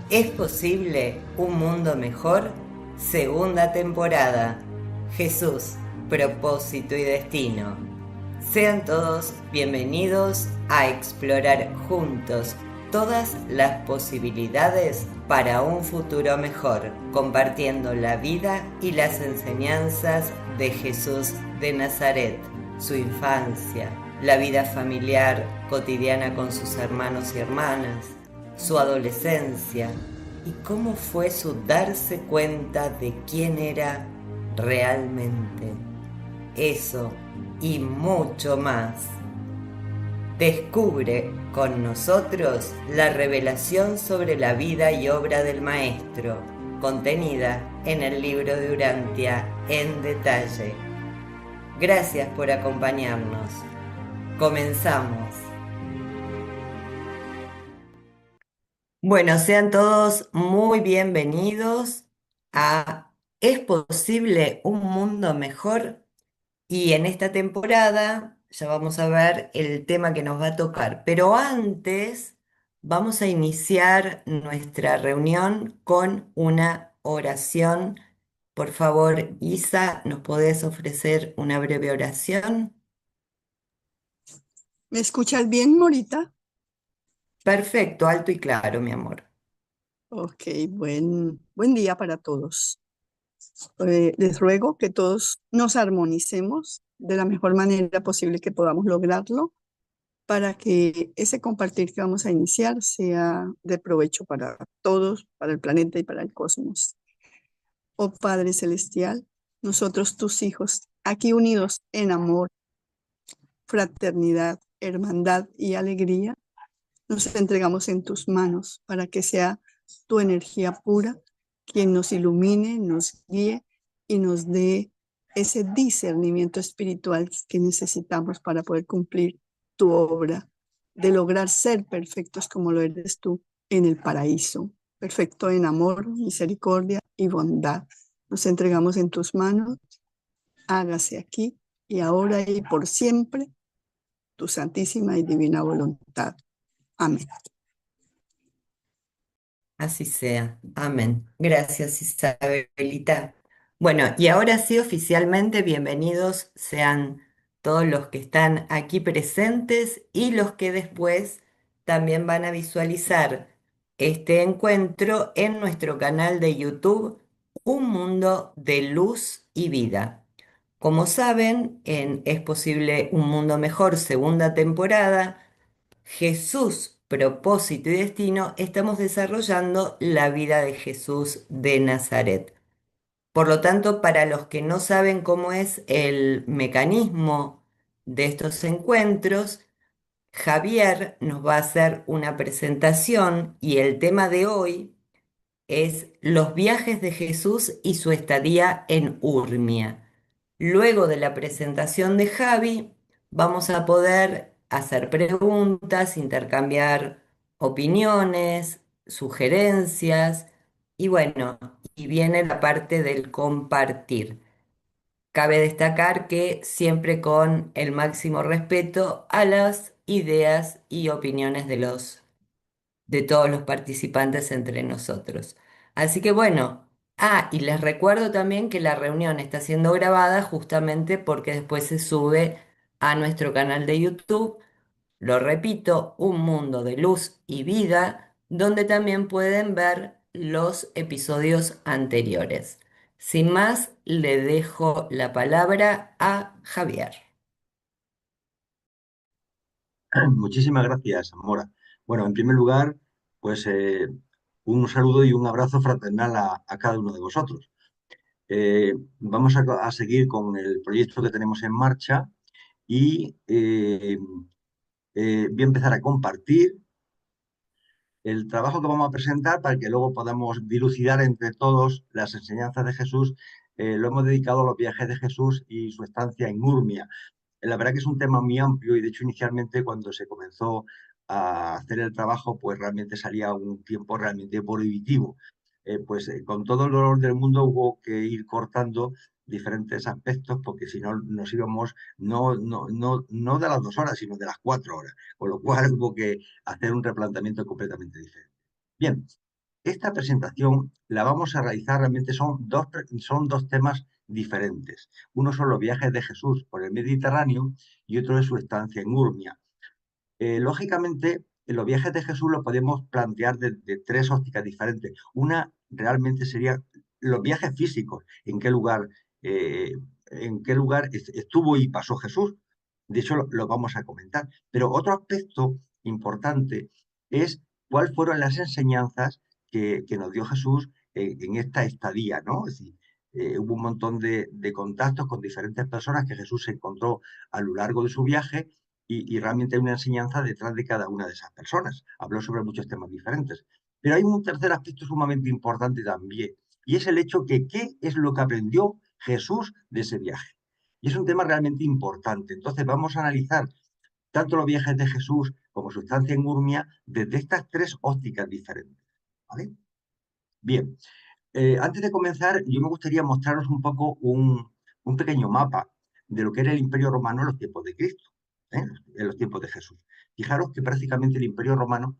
¿Es posible un mundo mejor? Segunda temporada. Jesús, propósito y destino. Sean todos bienvenidos a explorar juntos todas las posibilidades para un futuro mejor, compartiendo la vida y las enseñanzas de Jesús de Nazaret, su infancia, la vida familiar cotidiana con sus hermanos y hermanas, su adolescencia y cómo fue su darse cuenta de quién era realmente. Eso y mucho más. Descubre con nosotros la revelación sobre la vida y obra del Maestro, contenida en el libro de Urantia en detalle. Gracias por acompañarnos. Comenzamos. Bueno, sean todos muy bienvenidos a ¿Es posible un mundo mejor? Y en esta temporada ya vamos a ver el tema que nos va a tocar. Pero antes vamos a iniciar nuestra reunión con una oración. Por favor, Isa, ¿nos podés ofrecer una breve oración? ¿Me escuchas bien, Morita? Perfecto, alto y claro, mi amor. Ok, buen día para todos. Les ruego que todos nos armonicemos de la mejor manera posible que podamos lograrlo para que ese compartir que vamos a iniciar sea de provecho para todos, para el planeta y para el cosmos. Oh Padre Celestial, nosotros tus hijos, aquí unidos en amor, fraternidad, hermandad y alegría, nos entregamos en tus manos para que sea tu energía pura quien nos ilumine, nos guíe y nos dé ese discernimiento espiritual que necesitamos para poder cumplir tu obra, de lograr ser perfectos como lo eres tú en el paraíso, perfecto en amor, misericordia y bondad. Nos entregamos en tus manos, hágase aquí y ahora y por siempre tu santísima y divina voluntad. Amén. Así sea. Amén. Gracias, Isabelita. Bueno, y ahora sí, oficialmente, bienvenidos sean todos los que están aquí presentes y los que después también van a visualizar este encuentro en nuestro canal de YouTube, Un Mundo de Luz y Vida. Como saben, en Es posible un mundo mejor, segunda temporada. Jesús, propósito y destino, estamos desarrollando la vida de Jesús de Nazaret. Por lo tanto, para los que no saben cómo es el mecanismo de estos encuentros, Javier nos va a hacer una presentación y el tema de hoy es los viajes de Jesús y su estadía en Urmia. Luego de la presentación de Javi, vamos a poder hacer preguntas, intercambiar opiniones, sugerencias y bueno, y viene la parte del compartir. Cabe destacar que siempre con el máximo respeto a las ideas y opiniones de todos los participantes entre nosotros. Así que bueno, y les recuerdo también que la reunión está siendo grabada justamente porque después se sube a nuestro canal de YouTube, lo repito, Un Mundo de Luz y Vida, donde también pueden ver los episodios anteriores. Sin más, le dejo la palabra a Javier. Muchísimas gracias, Mora. Bueno, en primer lugar, pues un saludo y un abrazo fraternal a cada uno de vosotros. Vamos a seguir con el proyecto que tenemos en marcha y voy a empezar a compartir el trabajo que vamos a presentar para que luego podamos dilucidar entre todos las enseñanzas de Jesús. Lo hemos dedicado a los viajes de Jesús y su estancia en Urmia. La verdad que es un tema muy amplio y de hecho inicialmente cuando se comenzó a hacer el trabajo pues realmente salía un tiempo realmente prohibitivo. Con todo el dolor del mundo hubo que ir cortando diferentes aspectos porque si no nos íbamos no de las 2 horas sino de las 4 horas, con lo cual hubo que hacer un replanteamiento completamente diferente. Bien, esta presentación la vamos a realizar, realmente son dos temas diferentes. Uno son los viajes de Jesús por el Mediterráneo y otro es su estancia en Urmia. Lógicamente, en los viajes de Jesús lo podemos plantear de tres ópticas diferentes. Una realmente sería los viajes físicos, eh, en qué lugar estuvo y pasó Jesús. De hecho, lo vamos a comentar. Pero otro aspecto importante es cuáles fueron las enseñanzas que nos dio Jesús en esta estadía, ¿no? Es decir, hubo un montón de contactos con diferentes personas que Jesús se encontró a lo largo de su viaje y realmente hay una enseñanza detrás de cada una de esas personas. Habló sobre muchos temas diferentes. Pero hay un tercer aspecto sumamente importante también, y es el hecho que qué es lo que aprendió Jesús de ese viaje. Y es un tema realmente importante. Entonces vamos a analizar tanto los viajes de Jesús como su estancia en Urmia desde estas tres ópticas diferentes. ¿Vale? Bien, antes de comenzar, yo me gustaría mostraros un poco un pequeño mapa de lo que era el Imperio Romano en los tiempos de Cristo, ¿eh? En los tiempos de Jesús. Fijaros que prácticamente el Imperio Romano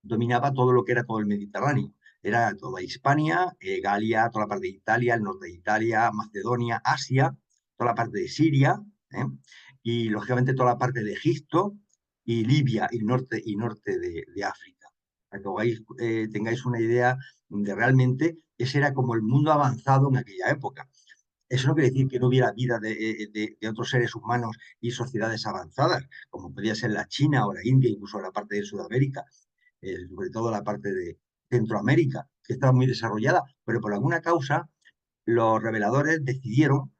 dominaba todo lo que era todo el Mediterráneo. Era toda Hispania, Galia, toda la parte de Italia, el norte de Italia, Macedonia, Asia, toda la parte de Siria, ¿eh? Y lógicamente toda la parte de Egipto y Libia y norte de África. Para que tengáis una idea de realmente ese era como el mundo avanzado en aquella época. Eso no quiere decir que no hubiera vida de otros seres humanos y sociedades avanzadas, como podía ser la China o la India, incluso la parte de Sudamérica, sobre todo la parte de Centroamérica, que estaba muy desarrollada, pero por alguna causa los reveladores decidieron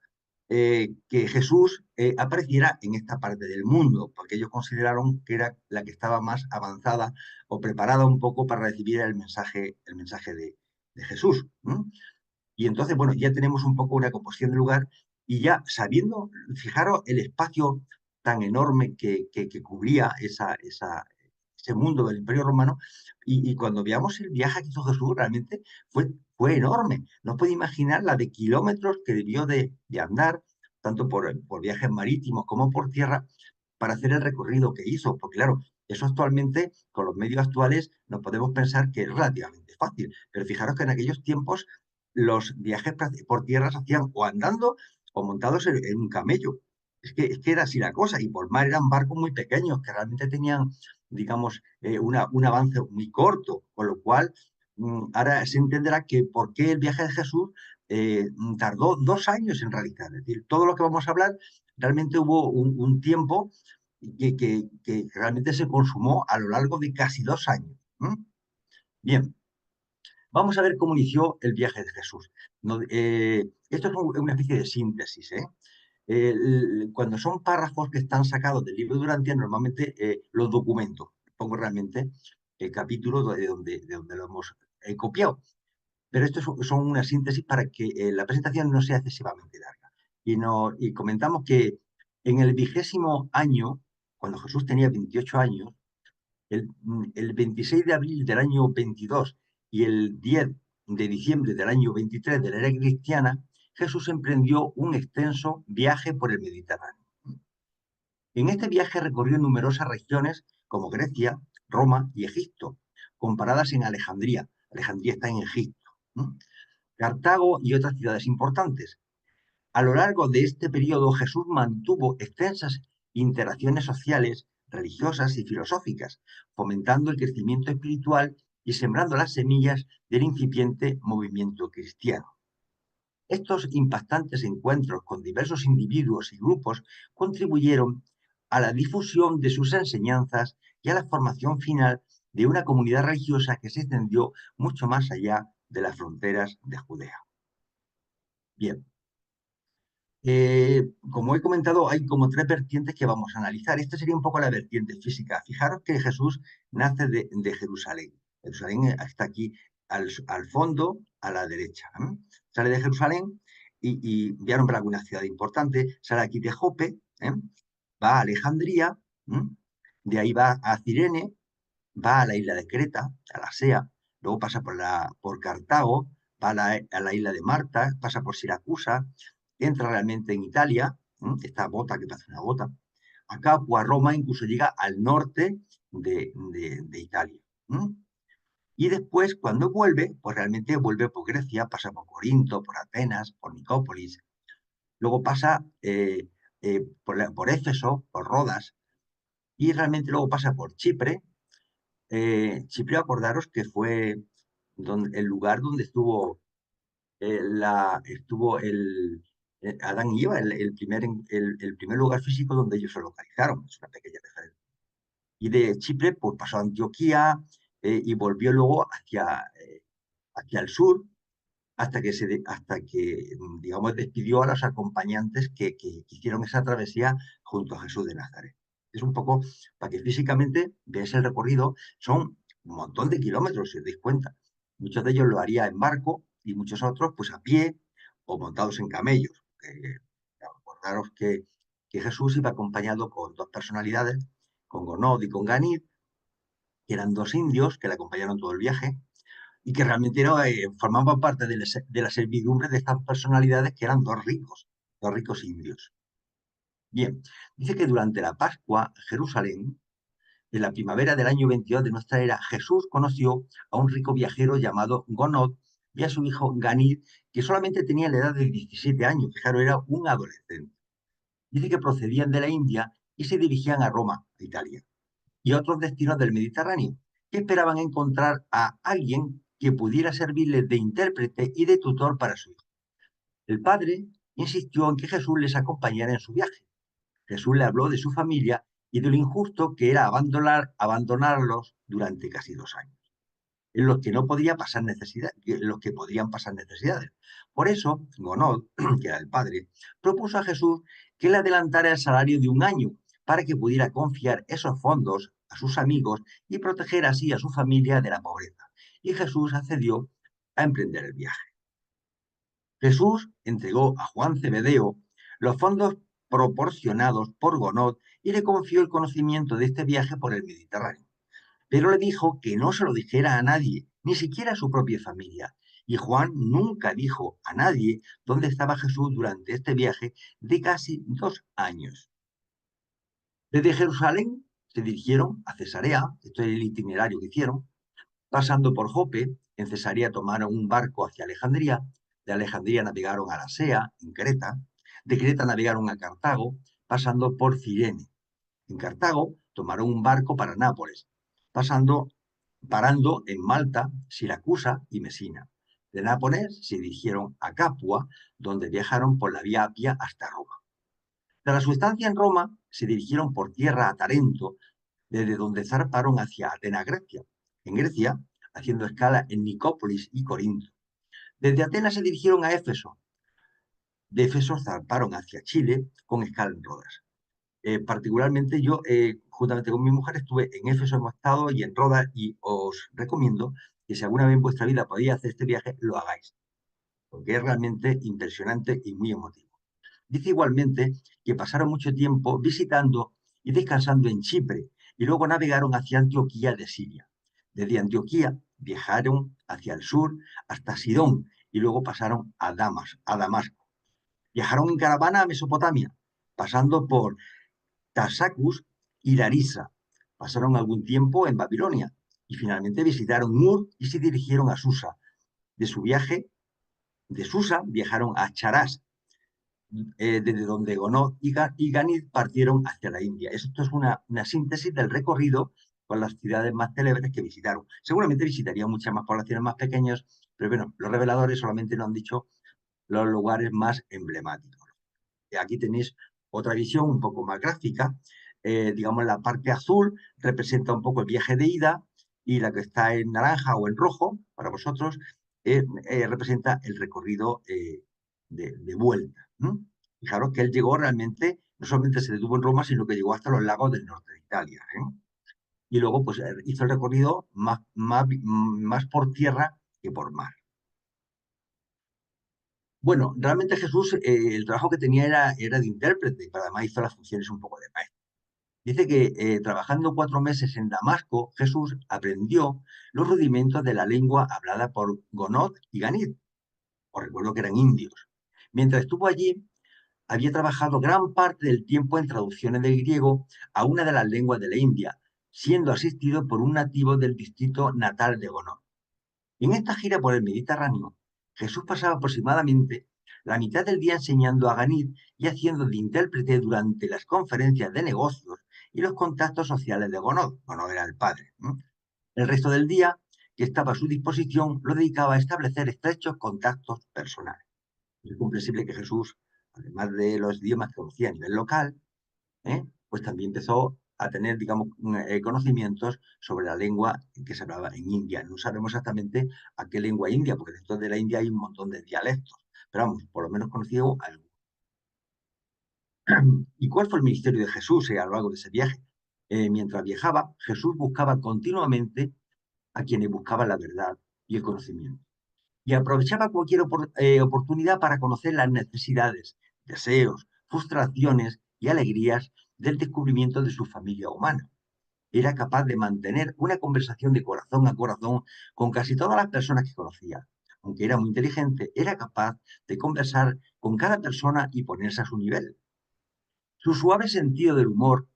que Jesús apareciera en esta parte del mundo, porque ellos consideraron que era la que estaba más avanzada o preparada un poco para recibir el mensaje de Jesús. ¿Mm? Y entonces, bueno, ya tenemos un poco una composición del lugar y ya sabiendo, fijaros el espacio tan enorme que cubría ese mundo del Imperio Romano, y cuando veamos el viaje que hizo Jesús, realmente fue enorme. No puede imaginar la de kilómetros que debió de andar, tanto por viajes marítimos como por tierra, para hacer el recorrido que hizo. Porque claro, eso actualmente, con los medios actuales, no podemos pensar que es relativamente fácil. Pero fijaros que en aquellos tiempos los viajes por tierra se hacían o andando o montados en un camello. Es que era así la cosa, y por mar eran barcos muy pequeños que realmente tenían, digamos, un avance muy corto, con lo cual ahora se entenderá que por qué el viaje de Jesús tardó 2 años en realizar. Es decir, todo lo que vamos a hablar, realmente hubo un tiempo que realmente se consumó a lo largo de casi 2 años. Bien, vamos a ver cómo inició el viaje de Jesús. Esto es una especie de síntesis, ¿eh? Cuando son párrafos que están sacados del libro de Durantia, normalmente los documento. Pongo realmente el capítulo de donde lo hemos copiado. Pero estos son una síntesis para que la presentación no sea excesivamente larga. Y comentamos que en el 20º año, cuando Jesús tenía 28 años, el 26 de abril del año 22 y el 10 de diciembre del año 23 de la era cristiana, Jesús emprendió un extenso viaje por el Mediterráneo. En este viaje recorrió numerosas regiones como Grecia, Roma y Egipto, comparadas en Alejandría. Alejandría está en Egipto. Cartago y otras ciudades importantes. A lo largo de este periodo, Jesús mantuvo extensas interacciones sociales, religiosas y filosóficas, fomentando el crecimiento espiritual y sembrando las semillas del incipiente movimiento cristiano. Estos impactantes encuentros con diversos individuos y grupos contribuyeron a la difusión de sus enseñanzas y a la formación final de una comunidad religiosa que se extendió mucho más allá de las fronteras de Judea. Bien, como he comentado, hay como tres vertientes que vamos a analizar. Esta sería un poco la vertiente física. Fijaros que Jesús nace de Jerusalén. Jerusalén está aquí al fondo, a la derecha. Sale de Jerusalén y voy a nombrar alguna ciudad importante. Sale aquí de Jope, va a Alejandría, de ahí va a Cirene, va a la isla de Creta, a la Sea, luego pasa por Cartago, va a la isla de Marta, pasa por Siracusa, entra realmente en Italia, esta bota que parece una bota, acá a Roma, incluso llega al norte de Italia. Y después, cuando vuelve, pues realmente vuelve por Grecia, pasa por Corinto, por Atenas, por Nicópolis, luego pasa por Éfeso, por Rodas, y realmente luego pasa por Chipre. Chipre, acordaros que fue el lugar donde estuvo Adán y Eva, el primer lugar físico donde ellos se localizaron. Es una pequeña referencia. Y de Chipre pues, pasó a Antioquía y volvió luego hacia el sur hasta que, digamos, despidió a los acompañantes que hicieron esa travesía junto a Jesús de Nazaret. Es un poco para que físicamente veáis el recorrido, son un montón de kilómetros, si os dais cuenta. Muchos de ellos lo haría en barco y muchos otros pues a pie o montados en camellos. Acordaros que Jesús iba acompañado con dos personalidades, con Gonod y con Ganid, que eran dos indios que le acompañaron todo el viaje y que realmente formaban parte de la servidumbre de estas personalidades que eran dos ricos indios. Bien, dice que durante la Pascua, Jerusalén, en la primavera del año 22 de nuestra era, Jesús conoció a un rico viajero llamado Gonod y a su hijo Ganid, que solamente tenía la edad de 17 años, fijaros, era un adolescente. Dice que procedían de la India y se dirigían a Roma, a Italia, y a otros destinos del Mediterráneo, que esperaban encontrar a alguien que pudiera servirles de intérprete y de tutor para su hijo. El padre insistió en que Jesús les acompañara en su viaje. Jesús le habló de su familia y de lo injusto que era abandonarlos durante casi 2 años, en los que no podía pasar necesidad, en los que podían pasar necesidades. Por eso, Gonod, que era el padre, propuso a Jesús que le adelantara el salario de un año para que pudiera confiar esos fondos a sus amigos y proteger así a su familia de la pobreza. Y Jesús accedió a emprender el viaje. Jesús entregó a Juan Zebedeo los fondos proporcionados por Gonod y le confió el conocimiento de este viaje por el Mediterráneo, pero le dijo que no se lo dijera a nadie, ni siquiera a su propia familia. Y Juan nunca dijo a nadie dónde estaba Jesús durante este viaje de casi 2 años. Desde Jerusalén se dirigieron a Cesarea, esto es el itinerario que hicieron, pasando por Jope. En Cesarea tomaron un barco hacia Alejandría, de Alejandría navegaron a Lasea, en Creta, de Creta navegaron a Cartago, pasando por Cirene. En Cartago tomaron un barco para Nápoles, parando en Malta, Siracusa y Mesina. De Nápoles se dirigieron a Capua, donde viajaron por la vía Apia hasta Roma. Tras su estancia en Roma, se dirigieron por tierra a Tarento, desde donde zarparon hacia Atenas, Grecia. En Grecia, haciendo escala en Nicópolis y Corinto. Desde Atenas se dirigieron a Éfeso. De Éfeso zarparon hacia Chile, con escala en Rodas. Particularmente yo, juntamente con mi mujer, estuve en Éfeso, hemos estado, y en Rodas, y os recomiendo que si alguna vez en vuestra vida podéis hacer este viaje, lo hagáis, porque es realmente impresionante y muy emotivo. Dice igualmente que pasaron mucho tiempo visitando y descansando en Chipre, y luego navegaron hacia Antioquía de Siria. Desde Antioquía viajaron hacia el sur hasta Sidón, y luego pasaron a Damasco. Viajaron en caravana a Mesopotamia, pasando por Tasacus y Larisa. Pasaron algún tiempo en Babilonia y finalmente visitaron Ur y se dirigieron a Susa. De su viaje, de Susa, viajaron a Charás, desde donde Gonod y Ganid partieron hacia la India. Esto es una síntesis del recorrido con las ciudades más célebres que visitaron. Seguramente visitarían muchas más poblaciones más pequeñas, pero bueno, los reveladores solamente nos han dicho los lugares más emblemáticos. Aquí tenéis otra visión un poco más gráfica. Digamos, la parte azul representa un poco el viaje de ida y la que está en naranja o en rojo, para vosotros, representa el recorrido de vuelta. Fijaros que él llegó realmente, no solamente se detuvo en Roma, sino que llegó hasta los lagos del norte de Italia. Y luego pues, hizo el recorrido más por tierra que por mar. Bueno, realmente Jesús, el trabajo que tenía era de intérprete, pero además hizo las funciones un poco de maestro. Dice que trabajando 4 meses en Damasco, Jesús aprendió los rudimentos de la lengua hablada por Gonod y Ganid. Os recuerdo que eran indios. Mientras estuvo allí, había trabajado gran parte del tiempo en traducciones del griego a una de las lenguas de la India, siendo asistido por un nativo del distrito natal de Gonod. En esta gira por el Mediterráneo, Jesús pasaba aproximadamente la mitad del día enseñando a Ganid y haciendo de intérprete durante las conferencias de negocios y los contactos sociales de Gonod. Gonod era el padre. El resto del día que estaba a su disposición lo dedicaba a establecer estrechos contactos personales. Es comprensible que Jesús, además de los idiomas que conocía a nivel local, pues también empezó a tener, digamos, conocimientos sobre la lengua que se hablaba en India. No sabemos exactamente a qué lengua india, porque dentro de la India hay un montón de dialectos, pero vamos, por lo menos conocido algo. ¿Y cuál fue el ministerio de Jesús a lo largo de ese viaje? Mientras viajaba, Jesús buscaba continuamente a quienes buscaban la verdad y el conocimiento. Y aprovechaba cualquier oportunidad para conocer las necesidades, deseos, frustraciones y alegrías del descubrimiento de su familia humana. Era capaz de mantener una conversación de corazón a corazón con casi todas las personas que conocía. Aunque era muy inteligente, era capaz de conversar con cada persona y ponerse a su nivel. Su suave sentido del humor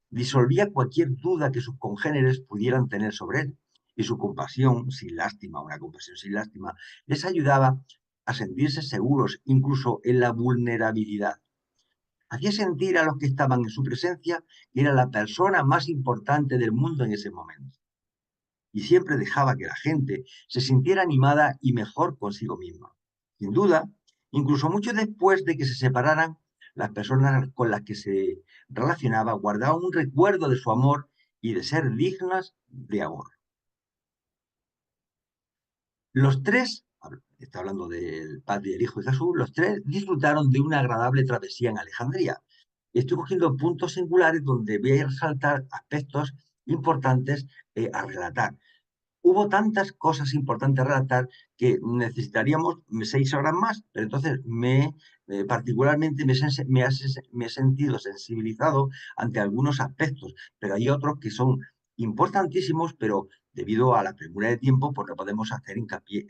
disolvía cualquier duda que sus congéneres pudieran tener sobre él, y su compasión, sin lástima, una compasión sin lástima, les ayudaba a sentirse seguros incluso en la vulnerabilidad. Hacía sentir a los que estaban en su presencia que era la persona más importante del mundo en ese momento. Y siempre dejaba que la gente se sintiera animada y mejor consigo misma. Sin duda, incluso mucho después de que se separaran, las personas con las que se relacionaba guardaban un recuerdo de su amor y de ser dignas de amor. Los tres, está hablando del Padre, el Hijo y Jesús, los tres disfrutaron de una agradable travesía en Alejandría. Estoy cogiendo puntos singulares donde voy a resaltar aspectos importantes a relatar. Hubo tantas cosas importantes a relatar que necesitaríamos 6 horas más, pero entonces particularmente me he sentido sensibilizado ante algunos aspectos, pero hay otros que son importantísimos, pero debido a la premura de tiempo, pues no podemos hacer hincapié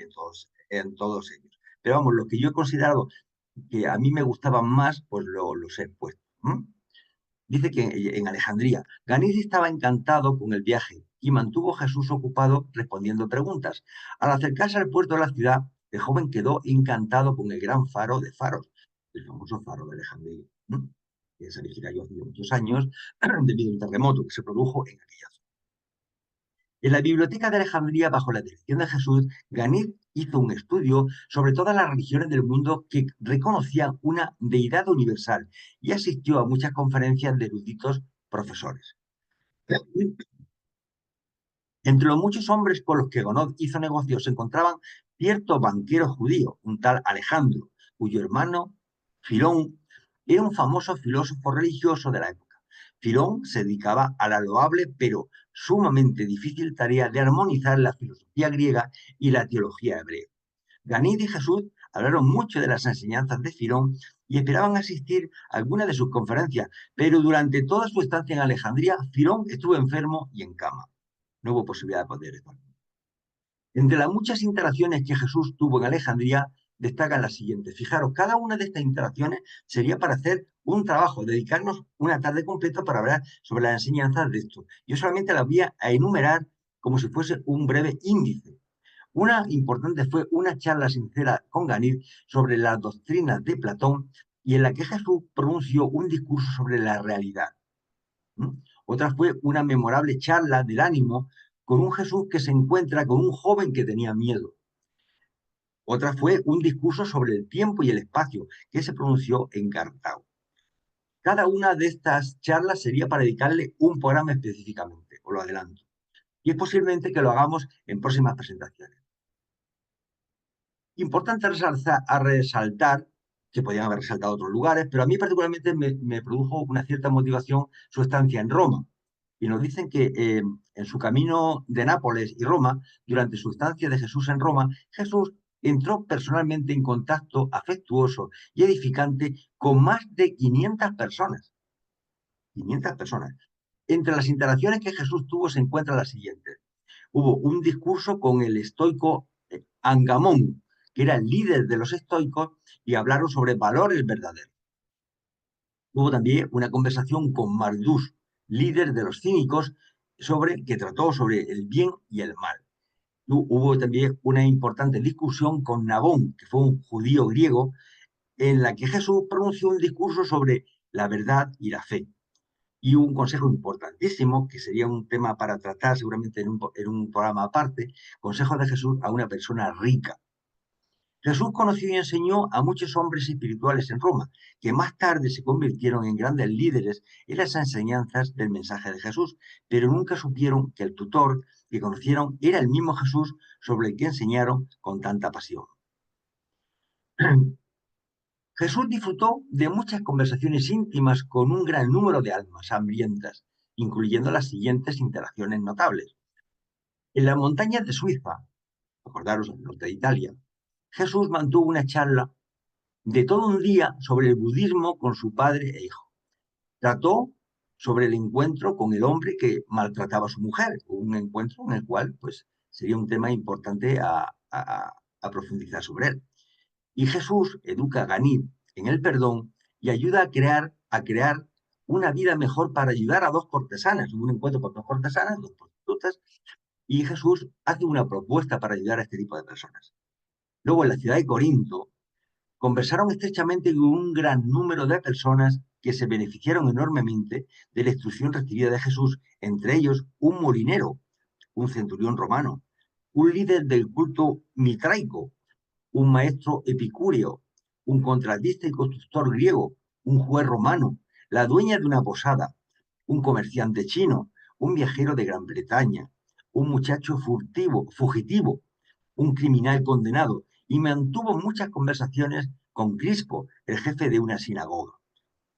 en todos ellos. Pero vamos, lo que yo he considerado que a mí me gustaban más, pues los he puesto. Dice que en Alejandría, Ganiz estaba encantado con el viaje y mantuvo a Jesús ocupado respondiendo preguntas. Al acercarse al puerto de la ciudad, el joven quedó encantado con el gran faro de faros, el famoso faro de Alejandría, que se originario hace muchos años debido a un terremoto que se produjo en aquella zona. En la biblioteca de Alejandría, bajo la dirección de Jesús, Ganiz hizo un estudio sobre todas las religiones del mundo que reconocían una deidad universal y asistió a muchas conferencias de eruditos profesores. Entre los muchos hombres con los que Gonod hizo negocios se encontraban cierto banquero judío, un tal Alejandro, cuyo hermano Filón era un famoso filósofo religioso de la época. Filón se dedicaba a la loable pero sumamente difícil tarea de armonizar la filosofía griega y la teología hebrea. Ganid y Jesús hablaron mucho de las enseñanzas de Filón y esperaban asistir a alguna de sus conferencias, pero durante toda su estancia en Alejandría, Filón estuvo enfermo y en cama. No hubo posibilidad de poder estar. Entre las muchas interacciones que Jesús tuvo en Alejandría, destacan las siguientes. Fijaros, cada una de estas interacciones sería para hacer un trabajo, dedicarnos una tarde completa para hablar sobre las enseñanzas de esto. Yo solamente las voy a enumerar como si fuese un breve índice. Una importante fue una charla sincera con Ganid sobre las doctrinas de Platón y en la que Jesús pronunció un discurso sobre la realidad. Otra fue una memorable charla del ánimo con un Jesús que se encuentra con un joven que tenía miedo. Otra fue un discurso sobre el tiempo y el espacio que se pronunció en Cartago. Cada una de estas charlas sería para dedicarle un programa específicamente, os lo adelanto. Y es posiblemente que lo hagamos en próximas presentaciones. Importante resaltar, que podían haber resaltado otros lugares, pero a mí particularmente me produjo una cierta motivación su estancia en Roma. Y nos dicen que en su camino de Nápoles y Roma, durante su estancia de Jesús en Roma, Jesús entró personalmente en contacto afectuoso y edificante con más de 500 personas. 500 personas. Entre las interacciones que Jesús tuvo se encuentran las siguientes. Hubo un discurso con el estoico Angamón, que era el líder de los estoicos, y hablaron sobre valores verdaderos. Hubo también una conversación con Mardús, líder de los cínicos, que trató sobre el bien y el mal. hubo también una importante discusión con Nabón, que fue un judío griego, en la que Jesús pronunció un discurso sobre la verdad y la fe. Y un consejo importantísimo, que sería un tema para tratar seguramente en un programa aparte, consejo de Jesús a una persona rica. Jesús conoció y enseñó a muchos hombres espirituales en Roma, que más tarde se convirtieron en grandes líderes en las enseñanzas del mensaje de Jesús, pero nunca supieron que el tutor que conocieron era el mismo Jesús sobre el que enseñaron con tanta pasión. Jesús disfrutó de muchas conversaciones íntimas con un gran número de almas hambrientas, incluyendo las siguientes interacciones notables. En las montañas de Suiza, acordaros, al norte de Italia, Jesús mantuvo una charla de todo un día sobre el budismo con su padre e hijo. Trató sobre el encuentro con el hombre que maltrataba a su mujer, un encuentro en el cual pues, sería un tema importante a profundizar sobre él. Y Jesús educa a Ganid en el perdón y ayuda a crear una vida mejor para ayudar a dos cortesanas, un encuentro con dos cortesanas, dos prostitutas, y Jesús hace una propuesta para ayudar a este tipo de personas. Luego, en la ciudad de Corinto, conversaron estrechamente con un gran número de personas que se beneficiaron enormemente de la instrucción recibida de Jesús, entre ellos un molinero, un centurión romano, un líder del culto mitraico, un maestro epicúreo, un contratista y constructor griego, un juez romano, la dueña de una posada, un comerciante chino, un viajero de Gran Bretaña, un muchacho fugitivo, un criminal condenado, y mantuvo muchas conversaciones con Crispo, el jefe de una sinagoga.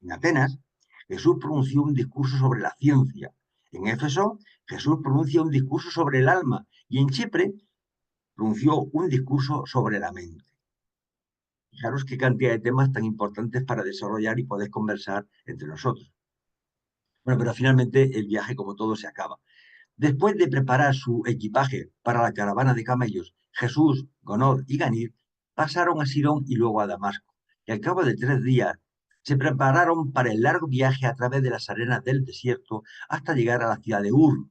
En Atenas, Jesús pronunció un discurso sobre la ciencia. En Éfeso, Jesús pronuncia un discurso sobre el alma, y en Chipre pronunció un discurso sobre la mente. Fijaros qué cantidad de temas tan importantes para desarrollar y poder conversar entre nosotros. Bueno, pero finalmente el viaje, como todo, se acaba. Después de preparar su equipaje para la caravana de camellos, Jesús, Gonod y Ganir pasaron a Sidón y luego a Damasco. Y al cabo de 3 días se prepararon para el largo viaje a través de las arenas del desierto hasta llegar a la ciudad de Ur.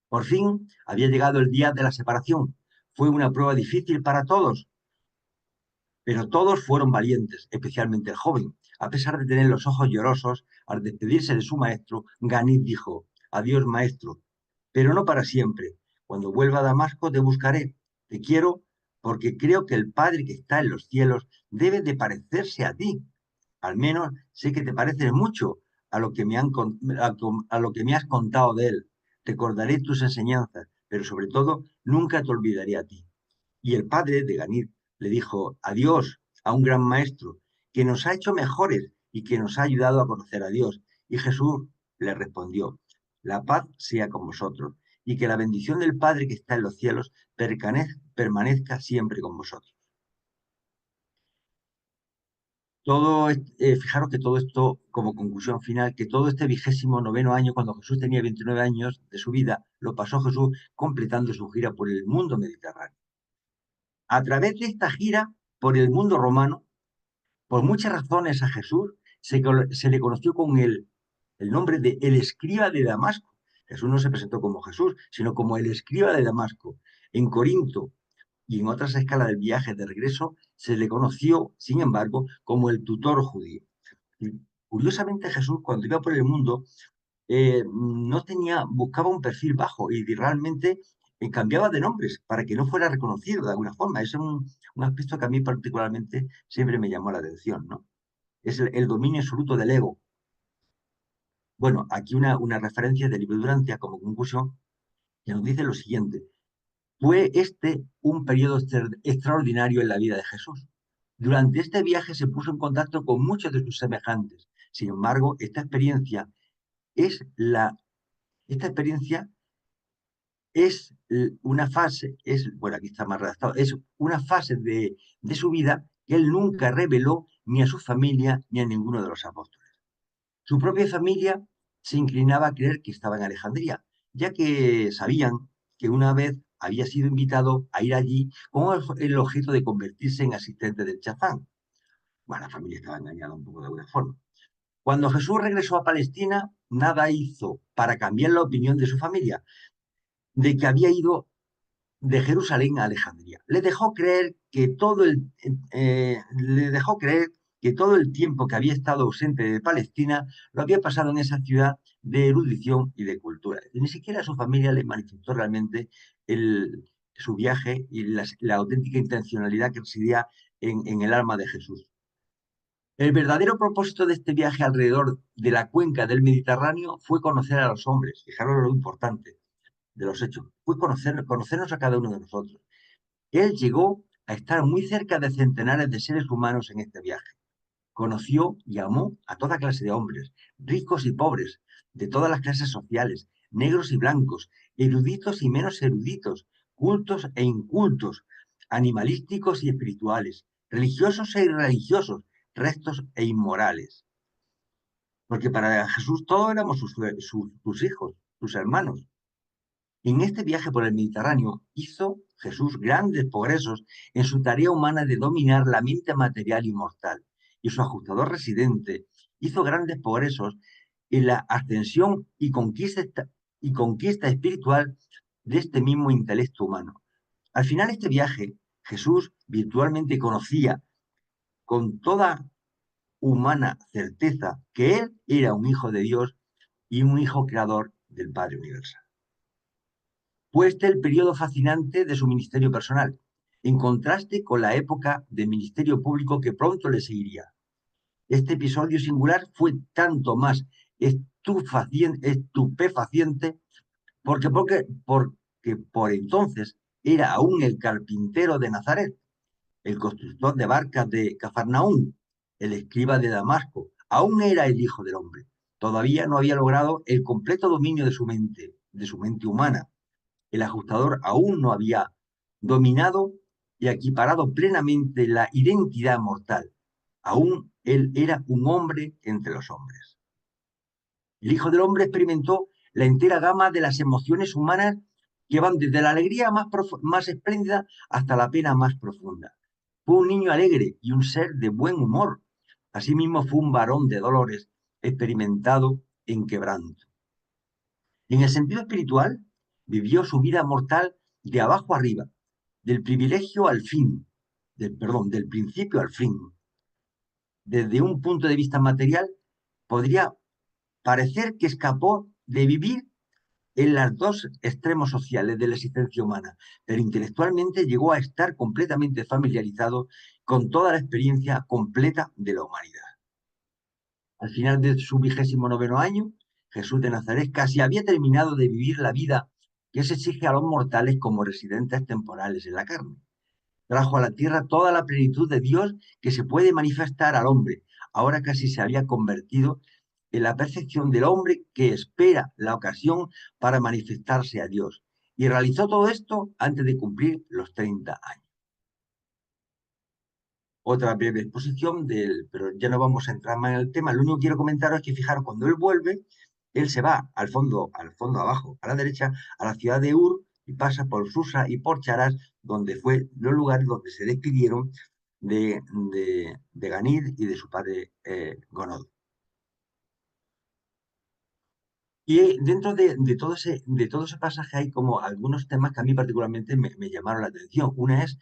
Por fin había llegado el día de la separación. Fue una prueba difícil para todos, pero todos fueron valientes, especialmente el joven. A pesar de tener los ojos llorosos, al despedirse de su maestro, Ganid dijo: adiós, maestro, pero no para siempre. Cuando vuelva a Damasco te buscaré. Te quiero porque creo que el Padre que está en los cielos debe de parecerse a ti. Al menos sé que te pareces mucho a lo que a lo que me has contado de él. Recordaré tus enseñanzas, pero sobre todo nunca te olvidaré a ti. Y el padre de Ganid le dijo adiós a un gran maestro que nos ha hecho mejores y que nos ha ayudado a conocer a Dios. Y Jesús le respondió: la paz sea con vosotros y que la bendición del Padre que está en los cielos permanezca siempre con vosotros. Fijaros que todo esto, como conclusión final, que todo este 29º año, cuando Jesús tenía 29 años de su vida, lo pasó Jesús completando su gira por el mundo mediterráneo. A través de esta gira por el mundo romano, por muchas razones a Jesús se le conoció con el nombre de el escriba de Damasco. Jesús no se presentó como Jesús, sino como el escriba de Damasco. En Corinto y en otras escalas del viaje de regreso se le conoció, sin embargo, como el tutor judío. Y, curiosamente, Jesús, cuando iba por el mundo, buscaba un perfil bajo y realmente cambiaba de nombres para que no fuera reconocido de alguna forma. Ese es un aspecto que a mí particularmente siempre me llamó la atención, ¿no? Es el dominio absoluto del ego. Bueno, aquí una referencia del libro Durantia como conclusión que nos dice lo siguiente: fue este un periodo extraordinario en la vida de Jesús. Durante este viaje se puso en contacto con muchos de sus semejantes. Sin embargo, esta experiencia es una fase, bueno, aquí está más redactado, es una fase de su vida que él nunca reveló ni a su familia ni a ninguno de los apóstoles. Su propia familia se inclinaba a creer que estaba en Alejandría, ya que sabían que una vez había sido invitado a ir allí con el objeto de convertirse en asistente del Chazán. Bueno, la familia estaba engañada un poco de alguna forma. Cuando Jesús regresó a Palestina, nada hizo para cambiar la opinión de su familia, de que había ido de Jerusalén a Alejandría. Le dejó creer que todo el tiempo que había estado ausente de Palestina lo había pasado en esa ciudad de erudición y de cultura. Y ni siquiera su familia le manifestó realmente su viaje y la auténtica intencionalidad que residía en el alma de Jesús. El verdadero propósito de este viaje alrededor de la cuenca del Mediterráneo fue conocer a los hombres. Fijaros lo importante de los hechos. Fue conocernos a cada uno de nosotros. Él llegó a estar muy cerca de centenares de seres humanos en este viaje. Conoció y amó a toda clase de hombres, ricos y pobres, de todas las clases sociales, negros y blancos, eruditos y menos eruditos, cultos e incultos, animalísticos y espirituales, religiosos e irreligiosos, rectos e inmorales. Porque para Jesús todos éramos sus hijos, sus hermanos. En este viaje por el Mediterráneo hizo Jesús grandes progresos en su tarea humana de dominar la mente material y mortal, y su ajustador residente hizo grandes progresos en la ascensión y conquista espiritual de este mismo intelecto humano. Al final de este viaje, Jesús virtualmente conocía con toda humana certeza que él era un hijo de Dios y un hijo creador del Padre Universal. Fue este el periodo fascinante de su ministerio personal, en contraste con la época de ministerio público que pronto le seguiría. Este episodio singular fue tanto más estupefaciente porque por entonces era aún el carpintero de Nazaret, el constructor de barcas de Cafarnaún, el escriba de Damasco, aún era el Hijo del Hombre. Todavía no había logrado el completo dominio de su mente humana. El ajustador aún no había dominado y equiparado plenamente la identidad mortal. Aún él era un hombre entre los hombres. El Hijo del Hombre experimentó la entera gama de las emociones humanas que van desde la alegría más espléndida hasta la pena más profunda. Fue un niño alegre y un ser de buen humor. Asimismo fue un varón de dolores experimentado en quebranto. En el sentido espiritual, vivió su vida mortal de abajo arriba, del privilegio al fin, del principio al fin. Desde un punto de vista material, podría parecer que escapó de vivir en los dos extremos sociales de la existencia humana, pero intelectualmente llegó a estar completamente familiarizado con toda la experiencia completa de la humanidad. Al final de su 29º año, Jesús de Nazaret casi había terminado de vivir la vida que se exige a los mortales como residentes temporales en la carne. Trajo a la tierra toda la plenitud de Dios que se puede manifestar al hombre. Ahora casi se había convertido en la perfección del hombre que espera la ocasión para manifestarse a Dios. Y realizó todo esto antes de cumplir los 30 años. Otra breve exposición pero ya no vamos a entrar más en el tema. Lo único que quiero comentaros es que fijaros, cuando él vuelve, él se va al fondo abajo, a la derecha, a la ciudad de Ur, y pasa por Susa y por Charás, donde fue los lugares donde se despidieron de Ganid y de su padre Gonod. Y dentro de todo ese pasaje hay como algunos temas que a mí particularmente me llamaron la atención. Una es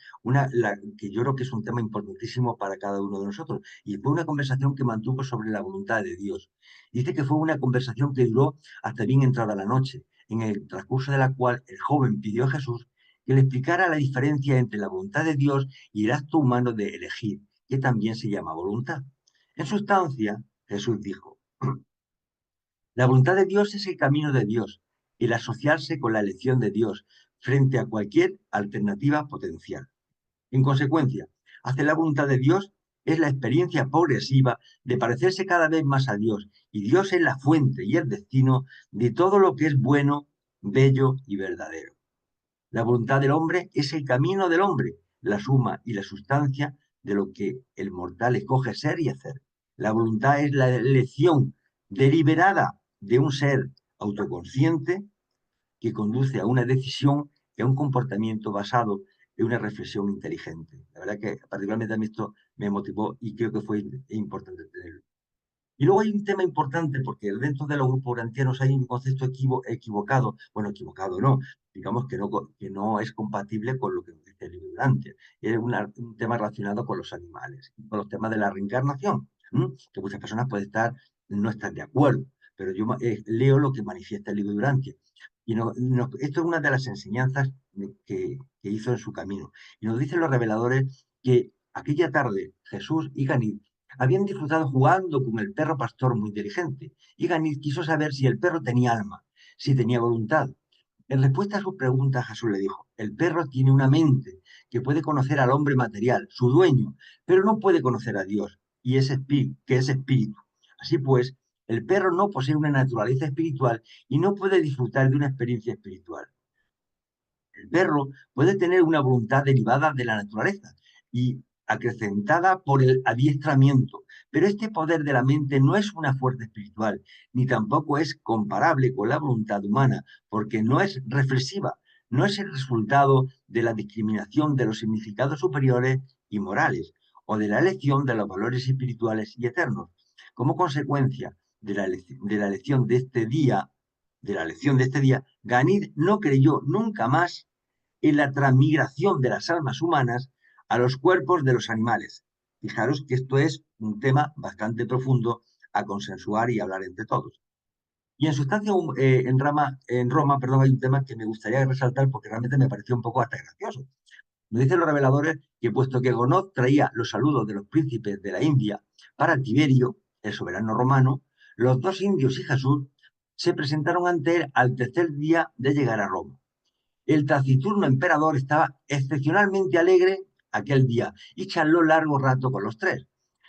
la que yo creo que es un tema importantísimo para cada uno de nosotros, y fue una conversación que mantuvo sobre la voluntad de Dios. Dice que fue una conversación que duró hasta bien entrada la noche, en el transcurso de la cual el joven pidió a Jesús que le explicara la diferencia entre la voluntad de Dios y el acto humano de elegir, que también se llama voluntad. En sustancia, Jesús dijo: la voluntad de Dios es el camino de Dios, el asociarse con la elección de Dios frente a cualquier alternativa potencial. En consecuencia, hacer la voluntad de Dios es la experiencia progresiva de parecerse cada vez más a Dios, y Dios es la fuente y el destino de todo lo que es bueno, bello y verdadero. La voluntad del hombre es el camino del hombre, la suma y la sustancia de lo que el mortal escoge ser y hacer. La voluntad es la elección deliberada de un ser autoconsciente que conduce a una decisión y a un comportamiento basado en una reflexión inteligente. La verdad que particularmente a mí esto me motivó y creo que fue importante tenerlo. Y luego hay un tema importante, porque dentro de los grupos urantianos hay un concepto equivocado, bueno, equivocado no, digamos que no es compatible con lo que nos dice el libro Urantia. Es un tema relacionado con los animales, con los temas de la reencarnación, que muchas personas pueden no estar de acuerdo, pero yo leo lo que manifiesta el libro Urantia. Y esto es una de las enseñanzas que hizo en su camino. Y nos dicen los reveladores que aquella tarde Jesús y Ganid habían disfrutado jugando con el perro pastor muy inteligente, y Ganid quiso saber si el perro tenía alma, si tenía voluntad. En respuesta a su pregunta, Jesús le dijo, el perro tiene una mente que puede conocer al hombre material, su dueño, pero no puede conocer a Dios, y que es espíritu. Así pues, el perro no posee una naturaleza espiritual y no puede disfrutar de una experiencia espiritual. El perro puede tener una voluntad derivada de la naturaleza y acrecentada por el adiestramiento, pero este poder de la mente no es una fuerza espiritual, ni tampoco es comparable con la voluntad humana, porque no es reflexiva, no es el resultado de la discriminación de los significados superiores y morales, o de la elección de los valores espirituales y eternos. Como consecuencia de la elección de este día, Ganid no creyó nunca más en la transmigración de las almas humanas a los cuerpos de los animales. Fijaros que esto es un tema bastante profundo a consensuar y hablar entre todos. Y en su estancia en Roma, perdón, hay un tema que me gustaría resaltar porque realmente me pareció un poco hasta gracioso. Nos dicen los reveladores que puesto que Gonod traía los saludos de los príncipes de la India para Tiberio, el soberano romano, los dos indios y Jesús se presentaron ante él al tercer día de llegar a Roma. El taciturno emperador estaba excepcionalmente alegre aquel día y charló largo rato con los tres.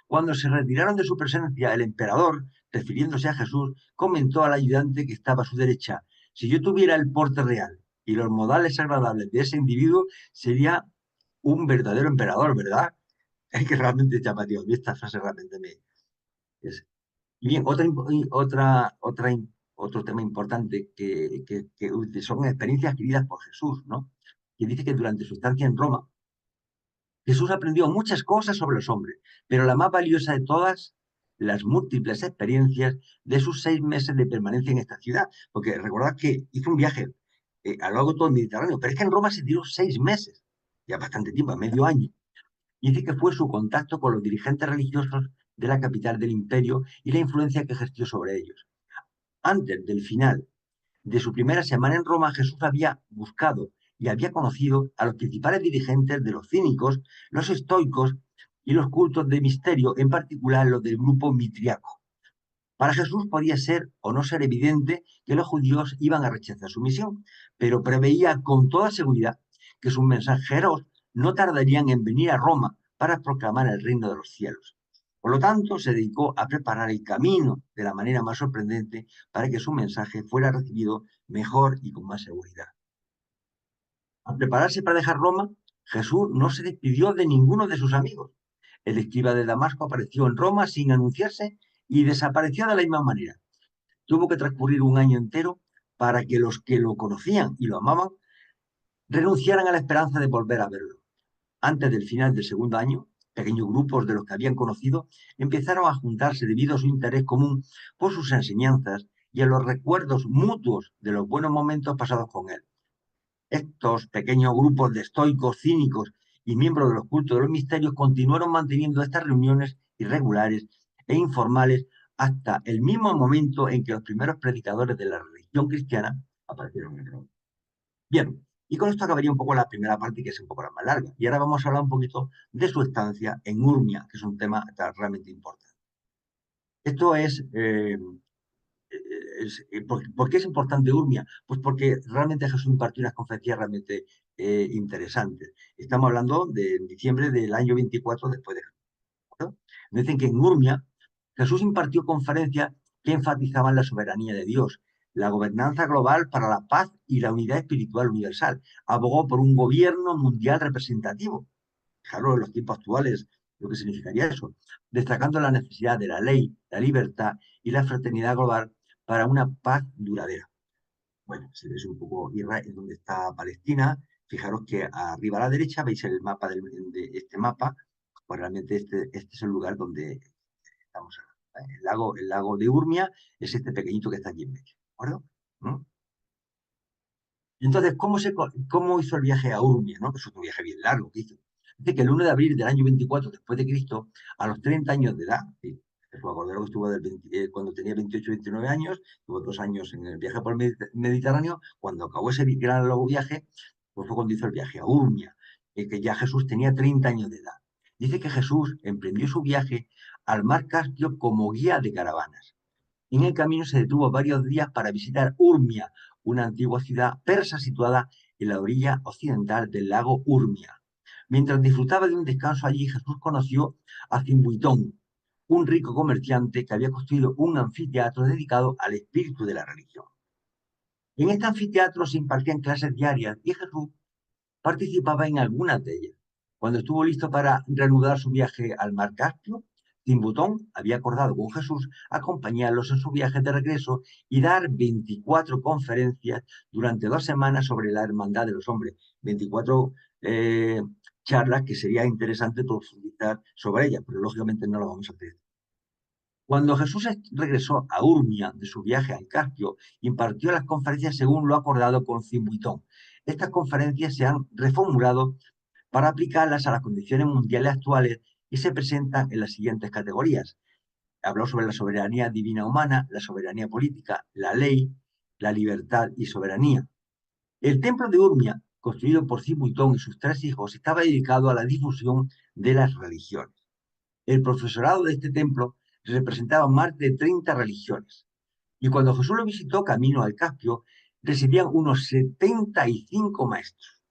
Cuando se retiraron de su presencia, el emperador, refiriéndose a Jesús, comentó al ayudante que estaba a su derecha, si yo tuviera el porte real y los modales agradables de ese individuo, sería un verdadero emperador, ¿verdad? Es que realmente llamativo. A mí esta frase realmente me... Es... Y bien, otro tema importante que son experiencias adquiridas por Jesús, ¿no? Que dice que durante su estancia en Roma, Jesús aprendió muchas cosas sobre los hombres, pero la más valiosa de todas, las múltiples experiencias de sus 6 meses de permanencia en esta ciudad. Porque recordad que hizo un viaje a lo largo de todo el Mediterráneo, pero es que en Roma se tiró 6 meses, ya bastante tiempo, medio año. Y dice que fue su contacto con los dirigentes religiosos de la capital del imperio y la influencia que ejerció sobre ellos. Antes del final de su primera semana en Roma, Jesús había buscado y había conocido a los principales dirigentes de los cínicos, los estoicos y los cultos de misterio, en particular los del grupo mitriaco. Para Jesús podía ser o no ser evidente que los judíos iban a rechazar su misión, pero preveía con toda seguridad que sus mensajeros no tardarían en venir a Roma para proclamar el reino de los cielos. Por lo tanto, se dedicó a preparar el camino de la manera más sorprendente para que su mensaje fuera recibido mejor y con más seguridad. Al prepararse para dejar Roma, Jesús no se despidió de ninguno de sus amigos. El escriba de Damasco apareció en Roma sin anunciarse y desapareció de la misma manera. Tuvo que transcurrir un año entero para que los que lo conocían y lo amaban renunciaran a la esperanza de volver a verlo. Antes del final del segundo año, pequeños grupos de los que habían conocido empezaron a juntarse debido a su interés común por sus enseñanzas y a los recuerdos mutuos de los buenos momentos pasados con él. Estos pequeños grupos de estoicos, cínicos y miembros de los cultos de los misterios continuaron manteniendo estas reuniones irregulares e informales hasta el mismo momento en que los primeros predicadores de la religión cristiana aparecieron en Roma. Bien, y con esto acabaría un poco la primera parte, que es un poco la más larga. Y ahora vamos a hablar un poquito de su estancia en Urmia, que es un tema realmente importante. Esto ¿por qué es importante Urmia? Pues porque realmente Jesús impartió unas conferencias realmente interesantes. Estamos hablando de diciembre del año 24 después de Jesús. Dicen que en Urmia Jesús impartió conferencias que enfatizaban la soberanía de Dios, la gobernanza global para la paz y la unidad espiritual universal. Abogó por un gobierno mundial representativo. Fijaros en los tiempos actuales lo que significaría eso, destacando la necesidad de la ley, la libertad y la fraternidad global para una paz duradera. Bueno, si veis un poco Israel, donde está Palestina, fijaros que arriba a la derecha veis el mapa de este mapa, pues realmente este es el lugar donde estamos ahora. El lago de Urmia es este pequeñito que está aquí en medio, ¿de acuerdo? ¿Mm? Entonces, ¿cómo hizo el viaje a Urmia, ¿no? Que es otro viaje bien largo que hizo. Dice que el 1 de abril del año 24 después de Cristo, a los 30 años de edad, ¿sí? Jesús Cordero que estuvo cuando tenía 28 o 29 años, tuvo 2 años en el viaje por el Mediterráneo, cuando acabó ese gran largo viaje, pues fue cuando hizo el viaje a Urmia, que ya Jesús tenía 30 años de edad. Dice que Jesús emprendió su viaje al mar Caspio como guía de caravanas. En el camino se detuvo varios días para visitar Urmia, una antigua ciudad persa situada en la orilla occidental del lago Urmia. Mientras disfrutaba de un descanso allí, Jesús conoció a Zimbuitón, un rico comerciante que había construido un anfiteatro dedicado al espíritu de la religión. En este anfiteatro se impartían clases diarias y Jesús participaba en algunas de ellas. Cuando estuvo listo para reanudar su viaje al mar Caspio, Timbutón había acordado con Jesús acompañarlos en su viaje de regreso y dar 24 conferencias durante 2 semanas sobre la hermandad de los hombres. 24 charlas que sería interesante profundizar sobre ellas, pero lógicamente no lo vamos a hacer. Cuando Jesús regresó a Urmia de su viaje al Caspio, impartió las conferencias según lo acordado con Zimbuitón. Estas conferencias se han reformulado para aplicarlas a las condiciones mundiales actuales y se presentan en las siguientes categorías. Habló sobre la soberanía divina humana, la soberanía política, la ley, la libertad y soberanía. El templo de Urmia, construido por Zimbuitón y sus 3 hijos, estaba dedicado a la difusión de las religiones. El profesorado de este templo representaba más de 30 religiones. Y cuando Jesús lo visitó camino al Caspio, residían unos 75 maestros.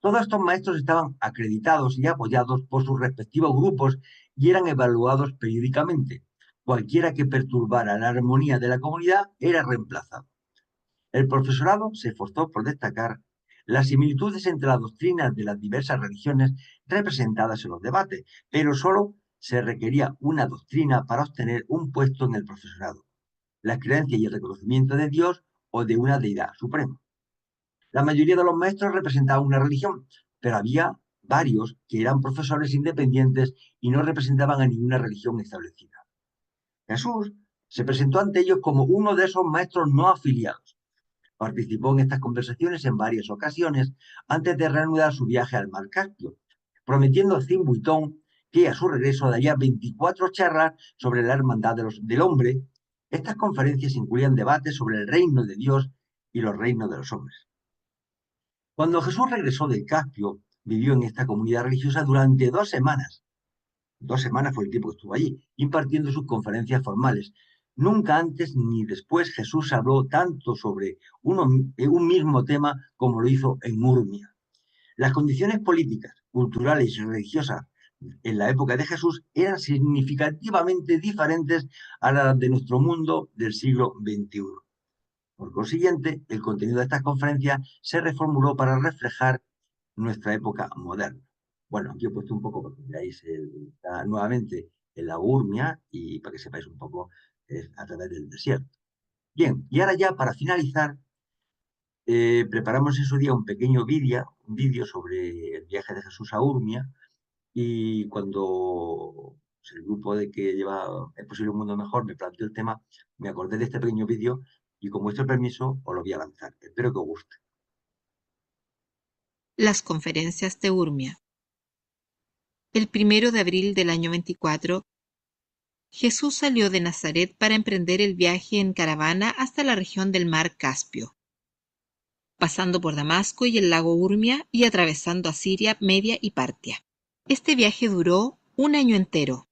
Todos estos maestros estaban acreditados y apoyados por sus respectivos grupos y eran evaluados periódicamente. Cualquiera que perturbara la armonía de la comunidad era reemplazado. El profesorado se esforzó por destacar las similitudes entre las doctrinas de las diversas religiones representadas en los debates, pero solo se requería una doctrina para obtener un puesto en el profesorado, la creencia y el reconocimiento de Dios o de una deidad suprema. La mayoría de los maestros representaban una religión, pero había varios que eran profesores independientes y no representaban a ninguna religión establecida. Jesús se presentó ante ellos como uno de esos maestros no afiliados. Participó en estas conversaciones en varias ocasiones antes de reanudar su viaje al mar Caspio, prometiendo a Zimbuitón que a su regreso daría 24 charlas sobre la hermandad del hombre. Estas conferencias incluían debates sobre el reino de Dios y los reinos de los hombres. Cuando Jesús regresó del Caspio, vivió en esta comunidad religiosa durante 2 semanas. 2 semanas fue el tiempo que estuvo allí, impartiendo sus conferencias formales. Nunca antes ni después Jesús habló tanto sobre un mismo tema como lo hizo en Urmia. Las condiciones políticas, culturales y religiosas en la época de Jesús eran significativamente diferentes a las de nuestro mundo del siglo XXI. Por consiguiente, el contenido de estas conferencias se reformuló para reflejar nuestra época moderna. Bueno, aquí he puesto un poco para que veáis nuevamente en la Urmia y para que sepáis un poco a través del desierto. Bien, y ahora ya para finalizar, preparamos en su día un pequeño vídeo sobre el viaje de Jesús a Urmia y cuando pues, el grupo de que lleva Es posible un mundo mejor me planteó el tema, me acordé de este pequeño vídeo y con vuestro permiso os lo voy a lanzar. Espero que os guste. Las conferencias de Urmia. El 1 de abril del año 24, Jesús salió de Nazaret para emprender el viaje en caravana hasta la región del mar Caspio, pasando por Damasco y el lago Urmia y atravesando Asiria, Media y Partia. Este viaje duró un año entero.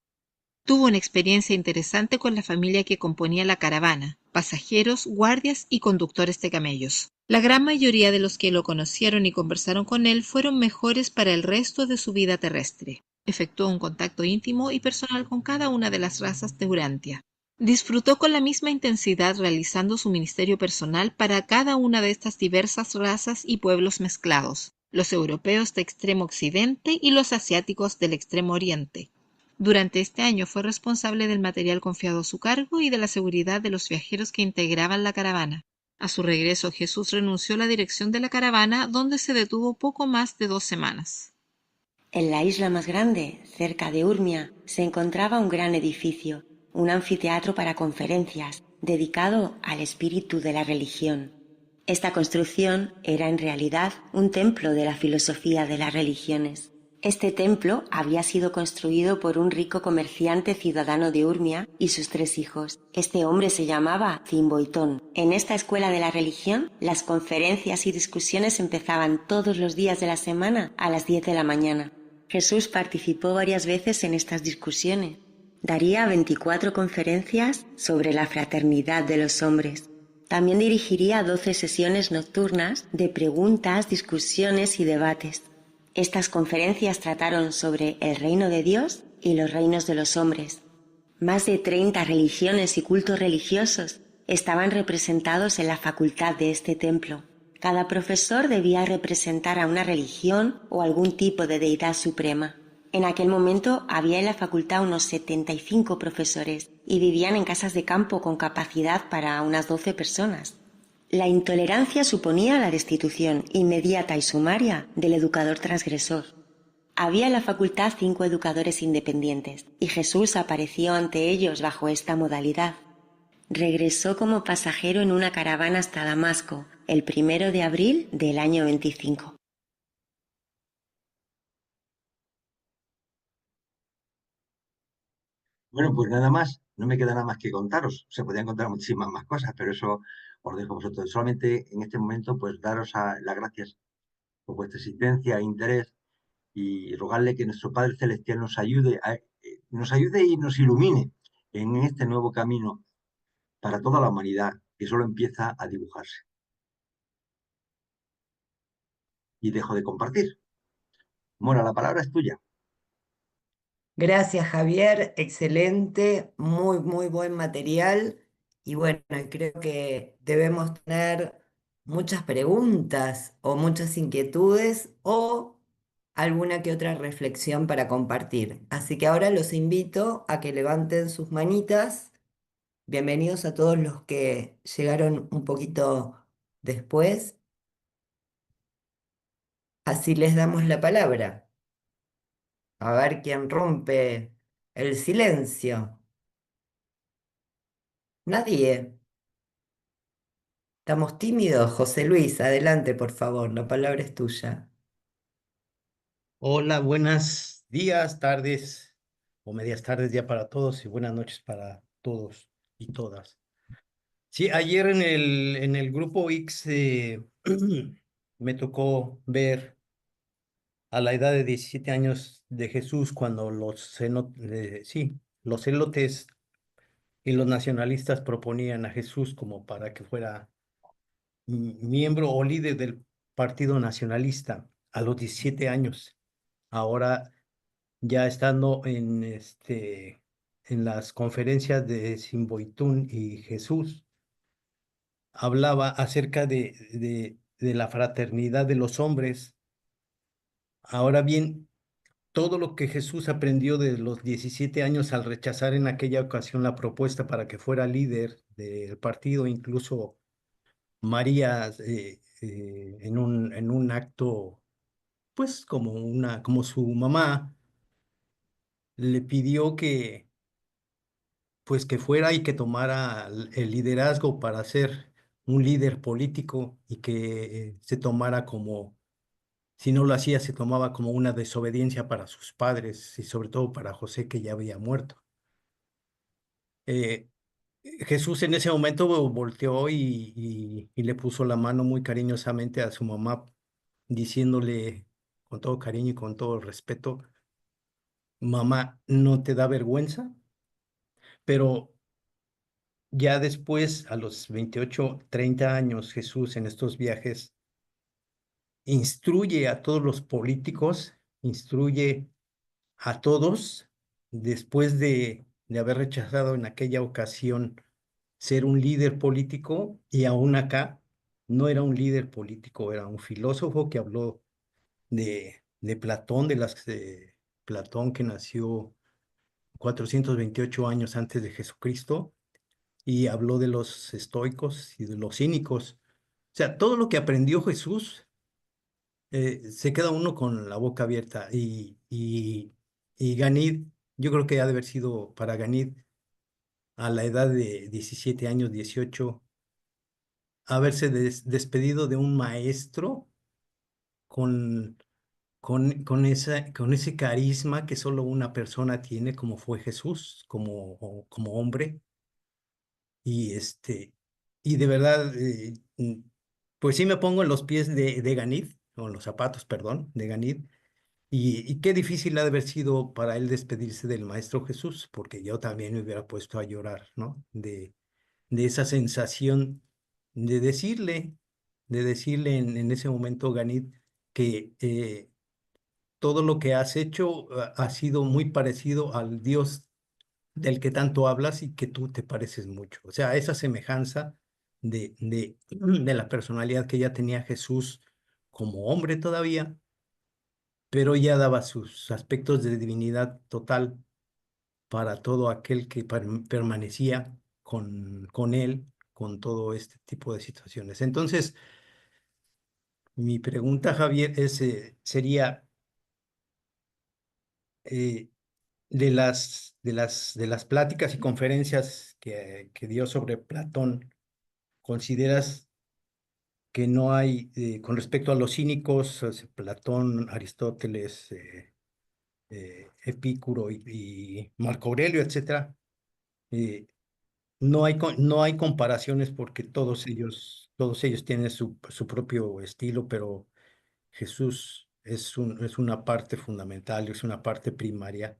Tuvo una experiencia interesante con la familia que componía la caravana, pasajeros, guardias y conductores de camellos. La gran mayoría de los que lo conocieron y conversaron con él fueron mejores para el resto de su vida terrestre. Efectuó un contacto íntimo y personal con cada una de las razas de Urantia. Disfrutó con la misma intensidad realizando su ministerio personal para cada una de estas diversas razas y pueblos mezclados, los europeos de extremo occidente y los asiáticos del extremo oriente. Durante este año fue responsable del material confiado a su cargo y de la seguridad de los viajeros que integraban la caravana. A su regreso, Jesús renunció a la dirección de la caravana, donde se detuvo poco más de 2 semanas. En la isla más grande, cerca de Urmia, se encontraba un gran edificio, un anfiteatro para conferencias dedicado al espíritu de la religión. Esta construcción era en realidad un templo de la filosofía de las religiones. Este templo había sido construido por un rico comerciante ciudadano de Urmia y sus 3 hijos. Este hombre se llamaba Zimboitón. En esta escuela de la religión, las conferencias y discusiones empezaban todos los días de la semana a las 10 de la mañana. Jesús participó varias veces en estas discusiones. Daría 24 conferencias sobre la fraternidad de los hombres. También dirigiría 12 sesiones nocturnas de preguntas, discusiones y debates. Estas conferencias trataron sobre el reino de Dios y los reinos de los hombres. Más de 30 religiones y cultos religiosos estaban representados en la facultad de este templo. Cada profesor debía representar a una religión o algún tipo de deidad suprema. En aquel momento había en la facultad unos 75 profesores y vivían en casas de campo con capacidad para unas 12 personas. La intolerancia suponía la destitución inmediata y sumaria del educador transgresor. Había en la facultad 5 educadores independientes y Jesús apareció ante ellos bajo esta modalidad. Regresó como pasajero en una caravana hasta Damasco el 1 de abril del año 25. Bueno, pues nada más, no me queda nada más que contaros. Se podrían contar muchísimas más cosas, pero eso os dejo a vosotros. Solamente en este momento, pues las gracias por vuestra existencia e interés y rogarle que nuestro Padre Celestial nos ayude y nos ilumine en este nuevo camino para toda la humanidad que solo empieza a dibujarse. Y dejo de compartir. Mora, la palabra es tuya. Gracias, Javier. Excelente, muy, muy buen material. Y bueno, creo que debemos tener muchas preguntas o muchas inquietudes o alguna que otra reflexión para compartir. Así que ahora los invito a que levanten sus manitas. Bienvenidos a todos los que llegaron un poquito después. Así les damos la palabra. A ver quién rompe el silencio. Nadie. Estamos tímidos. José Luis, adelante, por favor. La palabra es tuya. Hola, buenos días, tardes o medias tardes ya para todos y buenas noches para todos y todas. Sí, ayer en el grupo X me tocó ver a la edad de 17 años de Jesús cuando los celotes y los nacionalistas proponían a Jesús como para que fuera miembro o líder del Partido Nacionalista a los 17 años. Ahora ya estando en las conferencias de Simboitún y Jesús, hablaba acerca de la fraternidad de los hombres. Ahora bien, todo lo que Jesús aprendió de los 17 años al rechazar en aquella ocasión la propuesta para que fuera líder del partido, incluso María en un acto, pues como su mamá, le pidió pues que fuera y que tomara el liderazgo para ser un líder político y que se tomara como, si no lo hacía, se tomaba como una desobediencia para sus padres y sobre todo para José que ya había muerto. Eh, Jesús en ese momento volteó y le puso la mano muy cariñosamente a su mamá, diciéndole con todo cariño y con todo respeto, mamá, ¿no te da vergüenza? Pero ya después, a los 28 30 años, Jesús en estos viajes instruye a todos los políticos, instruye a todos, después de haber rechazado en aquella ocasión ser un líder político, y aún acá no era un líder político, era un filósofo que habló de Platón, de Platón que nació 428 años antes de Jesucristo y habló de los estoicos y de los cínicos. O sea, todo lo que aprendió Jesús, se queda uno con la boca abierta. Y Ganid, yo creo que ha de haber sido para Ganid a la edad de 17 años, 18, haberse despedido de un maestro con, con ese carisma que solo una persona tiene, como fue Jesús, como hombre. Y y de verdad, pues sí me pongo en los pies de Ganid, o en los zapatos, perdón, de Ganid. Y qué difícil ha de haber sido para él despedirse del Maestro Jesús, porque yo también me hubiera puesto a llorar, ¿no? De esa sensación de decirle, en ese momento, Ganit, que todo lo que has hecho ha sido muy parecido al Dios del que tanto hablas y que tú te pareces mucho. O sea, esa semejanza de la personalidad que ya tenía Jesús como hombre todavía, pero ya daba sus aspectos de divinidad total para todo aquel que permanecía con él, con todo este tipo de situaciones. Entonces, mi pregunta, Javier, sería eh, de las pláticas y conferencias que dio sobre Platón, ¿consideras que no hay, con respecto a los cínicos, Platón, Aristóteles, Epicuro y Marco Aurelio, etcétera, eh, no hay comparaciones porque todos ellos tienen su propio estilo, pero Jesús es una parte fundamental, es una parte primaria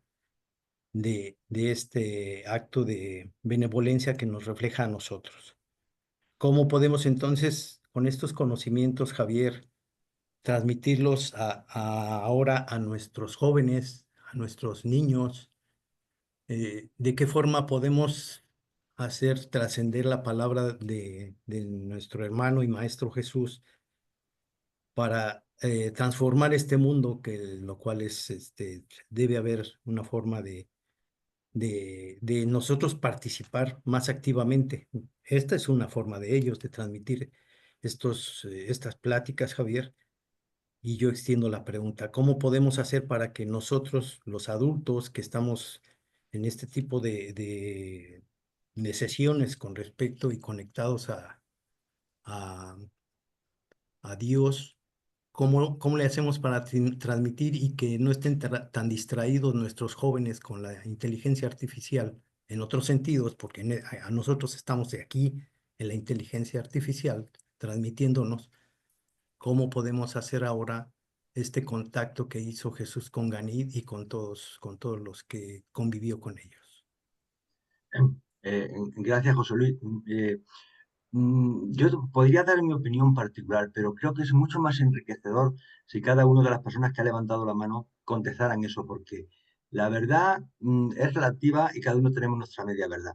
de este acto de benevolencia que nos refleja a nosotros? ¿Cómo podemos entonces, con estos conocimientos, Javier, transmitirlos ahora a nuestros jóvenes, a nuestros niños? ¿De qué forma podemos hacer trascender la palabra de nuestro hermano y maestro Jesús para transformar este mundo, lo cual debe haber una forma de nosotros participar más activamente? Esta es una forma de ellos de transmitir estas pláticas, Javier. Y yo extiendo la pregunta: ¿cómo podemos hacer para que nosotros, los adultos que estamos en este tipo de sesiones con respecto y conectados a, a Dios, cómo le hacemos para transmitir y que no estén tan distraídos nuestros jóvenes con la inteligencia artificial en otros sentidos? Porque a nosotros estamos de aquí en la inteligencia artificial transmitiéndonos. ¿Cómo podemos hacer ahora este contacto que hizo Jesús con Ganid y con todos los que convivió con ellos? Gracias, José Luis. Yo podría dar mi opinión particular, pero creo que es mucho más enriquecedor si cada una de las personas que ha levantado la mano contestaran eso, porque la verdad es relativa y cada uno tenemos nuestra media verdad.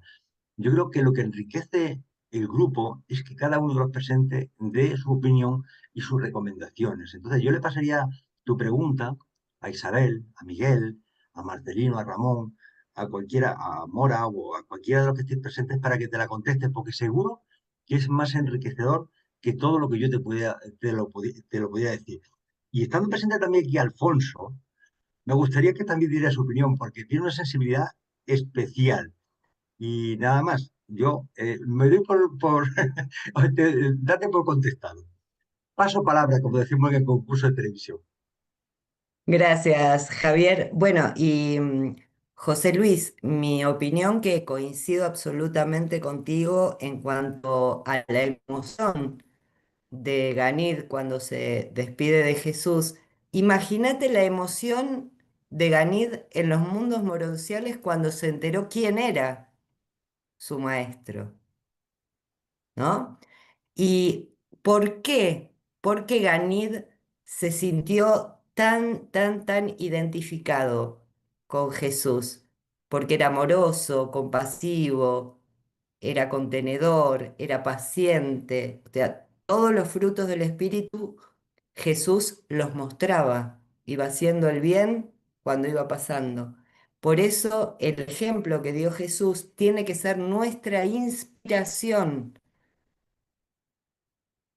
Yo creo que lo que enriquece el grupo es que cada uno de los presentes dé su opinión y sus recomendaciones. Entonces, yo le pasaría tu pregunta a Isabel, a Miguel, a Marcelino, a Ramón, a cualquiera, a Mora o a cualquiera de los que estéis presentes para que te la contestes, porque seguro que es más enriquecedor que todo lo que yo te lo podía decir. Y estando presente también aquí Alfonso, me gustaría que también diera su opinión, porque tiene una sensibilidad especial. Y nada más, yo me doy date por contestado. Paso palabra, como decimos en el concurso de televisión. Gracias, Javier. Bueno, y José Luis, mi opinión que coincido absolutamente contigo en cuanto a la emoción de Ganid cuando se despide de Jesús. Imagínate la emoción de Ganid en los mundos moronciales cuando se enteró quién era su maestro, ¿no? ¿Y por qué? Porque Ganid se sintió tan, tan, tan identificado con Jesús, porque era amoroso, compasivo, era contenedor, era paciente, o sea, todos los frutos del Espíritu Jesús los mostraba, iba haciendo el bien cuando iba pasando. Por eso el ejemplo que dio Jesús tiene que ser nuestra inspiración.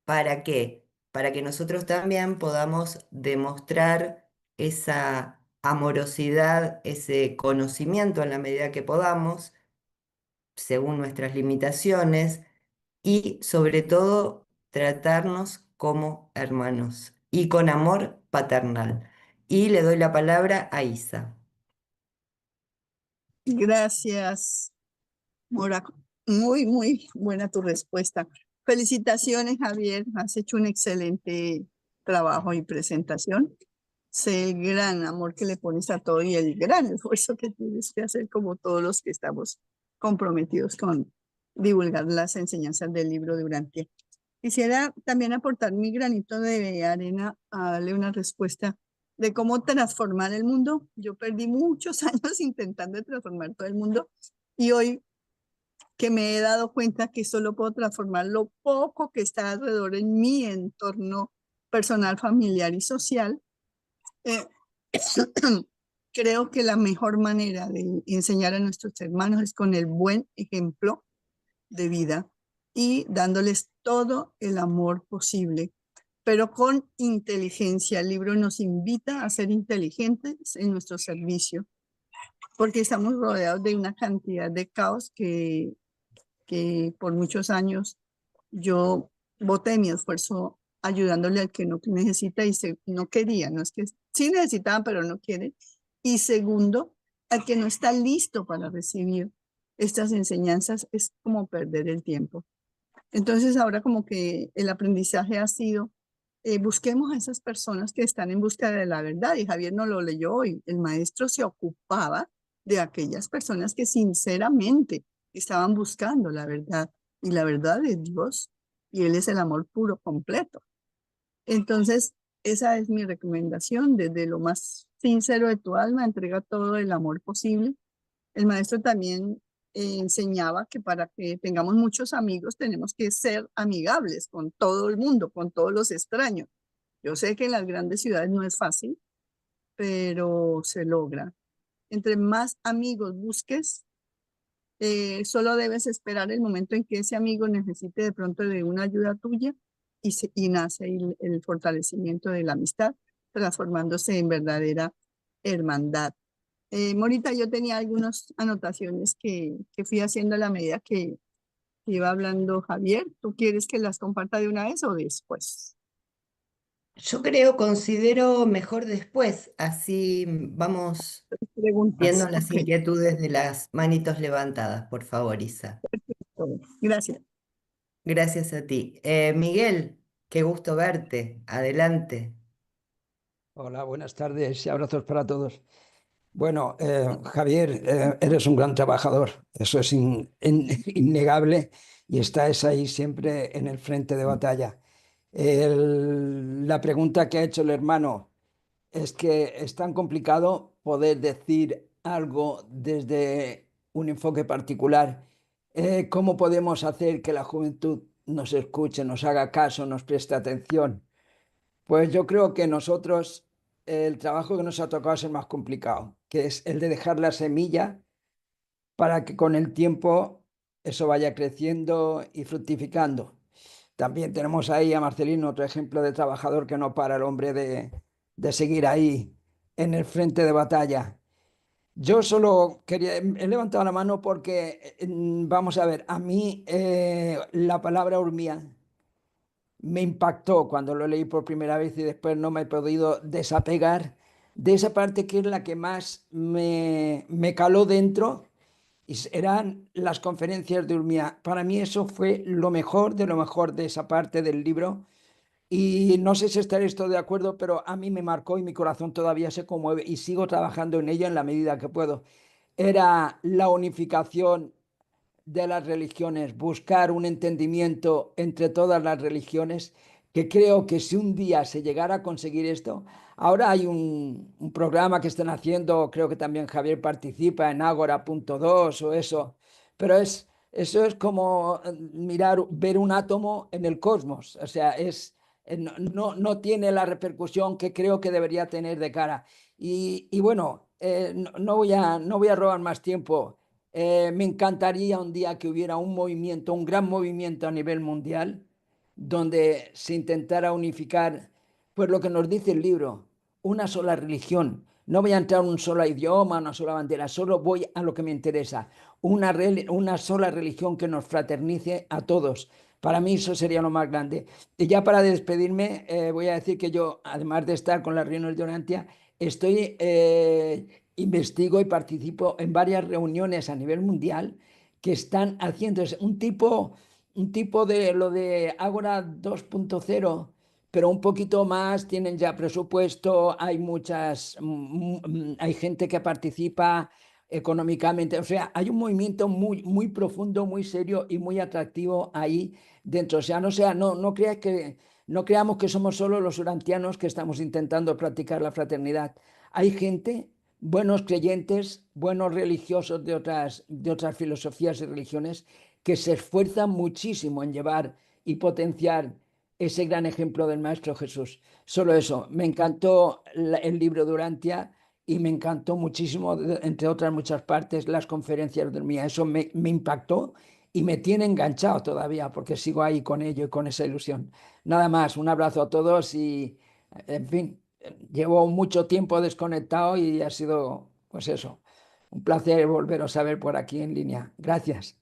¿Para qué? Para que nosotros también podamos demostrar esa amorosidad, ese conocimiento en la medida que podamos según nuestras limitaciones y sobre todo tratarnos como hermanos y con amor paternal. Y le doy la palabra a Isa. Gracias, Mora. Muy, muy buena tu respuesta. Felicitaciones, Javier. Has hecho un excelente trabajo y presentación. Sé el gran amor que le pones a todo y el gran esfuerzo que tienes que hacer como todos los que estamos comprometidos con divulgar las enseñanzas del libro de Urantia. Quisiera también aportar mi granito de arena a darle una respuesta de cómo transformar el mundo. Yo perdí muchos años intentando transformar todo el mundo y hoy que me he dado cuenta que solo puedo transformar lo poco que está alrededor en mi entorno personal, familiar y social, eh, creo que la mejor manera de enseñar a nuestros hermanos es con el buen ejemplo de vida y dándoles todo el amor posible, pero con inteligencia. El libro nos invita a ser inteligentes en nuestro servicio, porque estamos rodeados de una cantidad de caos que por muchos años yo boté mi esfuerzo ayudándole al que no necesita y no quería, no es que sí necesitaban, pero no quieren. Y segundo, al que no está listo para recibir estas enseñanzas es como perder el tiempo. Entonces ahora como que el aprendizaje ha sido, busquemos a esas personas que están en busca de la verdad. Y Javier no lo leyó hoy. El maestro se ocupaba de aquellas personas que sinceramente estaban buscando la verdad. Y la verdad de Dios. Y Él es el amor puro completo. Entonces, esa es mi recomendación. Desde lo más sincero de tu alma, entrega todo el amor posible. El maestro también enseñaba que para que tengamos muchos amigos tenemos que ser amigables con todo el mundo, con todos los extraños. Yo sé que en las grandes ciudades no es fácil, pero se logra. Entre más amigos busques, solo debes esperar el momento en que ese amigo necesite de pronto de una ayuda tuya y nace el fortalecimiento de la amistad, transformándose en verdadera hermandad. Morita, yo tenía algunas anotaciones que fui haciendo a la medida que iba hablando Javier. ¿Tú quieres que las comparta de una vez o después? Yo creo, considero mejor después, así vamos viendo Preguntas. las Ok, inquietudes de las manitos levantadas, por favor, Isa. gracias. Gracias a ti. Miguel, qué gusto verte. Adelante. Hola, buenas tardes y abrazos para todos. Bueno, Javier, eres un gran trabajador, eso es innegable y estás ahí siempre en el frente de batalla. La pregunta que ha hecho el hermano es que es tan complicado poder decir algo desde un enfoque particular. ¿Cómo podemos hacer que la juventud nos escuche, nos haga caso, nos preste atención? Pues yo creo que nosotros, el trabajo que nos ha tocado es el más complicado, que es el de dejar la semilla para que con el tiempo eso vaya creciendo y fructificando. También tenemos ahí a Marcelino, otro ejemplo de trabajador que no para el hombre de seguir ahí en el frente de batalla. Yo solo quería, he levantado la mano porque, vamos a ver, a mí la palabra urmía me impactó cuando lo leí por primera vez y después no me he podido desapegar de esa parte que es la que más me caló dentro y eran las conferencias de Urmia. Para mí eso fue lo mejor de lo mejor de esa parte del libro y no sé si estaréis todos de acuerdo, pero a mí me marcó y mi corazón todavía se conmueve y sigo trabajando en ello en la medida que puedo. Era la unificación de las religiones, buscar un entendimiento entre todas las religiones, que creo que si un día se llegara a conseguir esto, ahora hay un programa que están haciendo, creo que también Javier participa en Agora.2 o eso, pero eso es como mirar, ver un átomo en el cosmos, o sea, no tiene la repercusión que creo que debería tener de cara. Y bueno, no voy a robar más tiempo. Me encantaría un día que hubiera un movimiento, un gran movimiento a nivel mundial, donde se intentara unificar, pues lo que nos dice el libro, una sola religión, No voy a entrar en un solo idioma, una sola bandera, solo voy a lo que me interesa. Una sola religión que nos fraternice a todos. Para mí eso sería lo más grande. Y ya para despedirme, voy a decir que yo, además de estar con las reuniones de Orantia, investigo y participo en varias reuniones a nivel mundial que están haciendo un tipo de lo de Ágora 2.0, pero un poquito más, tienen ya presupuesto, hay gente que participa económicamente, o sea, hay un movimiento muy, muy profundo, muy serio y muy atractivo ahí dentro. O sea, no creamos que somos solo los urantianos que estamos intentando practicar la fraternidad. Hay gente, buenos creyentes, buenos religiosos de otras filosofías y religiones que se esfuerzan muchísimo en llevar y potenciar ese gran ejemplo del Maestro Jesús. Solo eso, me encantó el libro de Urantia y me encantó muchísimo, entre otras muchas partes, las conferencias de Mía. Eso me impactó y me tiene enganchado todavía porque sigo ahí con ello y con esa ilusión. Nada más, un abrazo a todos y, en fin, llevo mucho tiempo desconectado y ha sido, pues eso, un placer volveros a ver por aquí en línea. Gracias.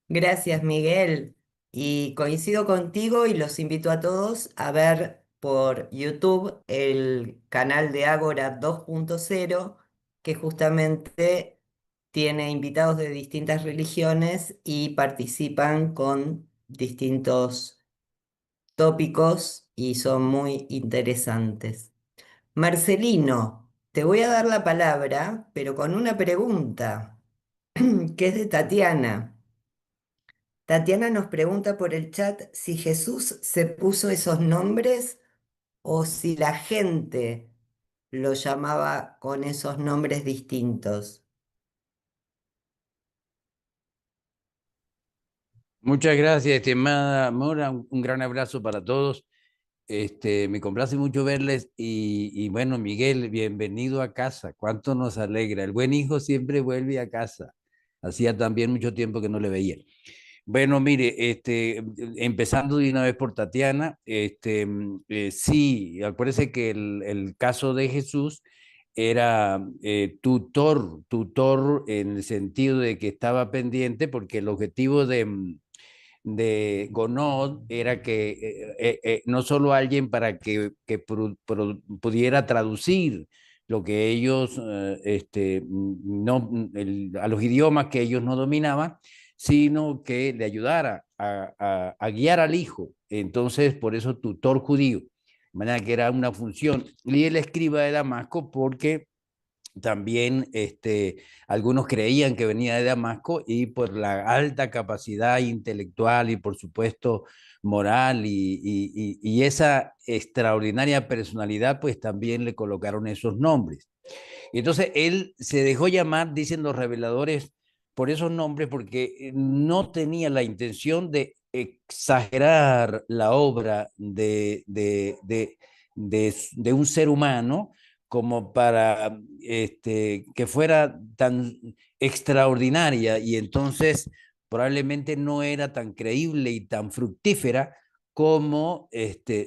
Gracias, Miguel. Y coincido contigo y los invito a todos a ver por YouTube el canal de Ágora 2.0, que justamente tiene invitados de distintas religiones y participan con distintos tópicos y son muy interesantes. Marcelino, te voy a dar la palabra, pero con una pregunta, que es de Tatiana. Tatiana nos pregunta por el chat si Jesús se puso esos nombres o si la gente lo llamaba con esos nombres distintos. Muchas gracias, estimada Mora. Un gran abrazo para todos. Me complace mucho verles y bueno, Miguel, bienvenido a casa. Cuánto nos alegra. El buen hijo siempre vuelve a casa. Hacía también mucho tiempo que no le veía. Bueno, mire, empezando de una vez por Tatiana, sí, acuérdese que el caso de Jesús era tutor en el sentido de que estaba pendiente porque el objetivo de Gonod era que no solo alguien para que pudiera traducir lo que ellos, no, a los idiomas que ellos no dominaban, sino que le ayudara a guiar al hijo. Entonces, por eso tutor judío, de manera que era una función. Y el escriba de Damasco porque también algunos creían que venía de Damasco y por la alta capacidad intelectual y por supuesto moral y esa extraordinaria personalidad, pues también le colocaron esos nombres. Y entonces él se dejó llamar, dicen los reveladores, por esos nombres porque no tenía la intención de exagerar la obra de un ser humano como para que fuera tan extraordinaria y entonces probablemente no era tan creíble y tan fructífera como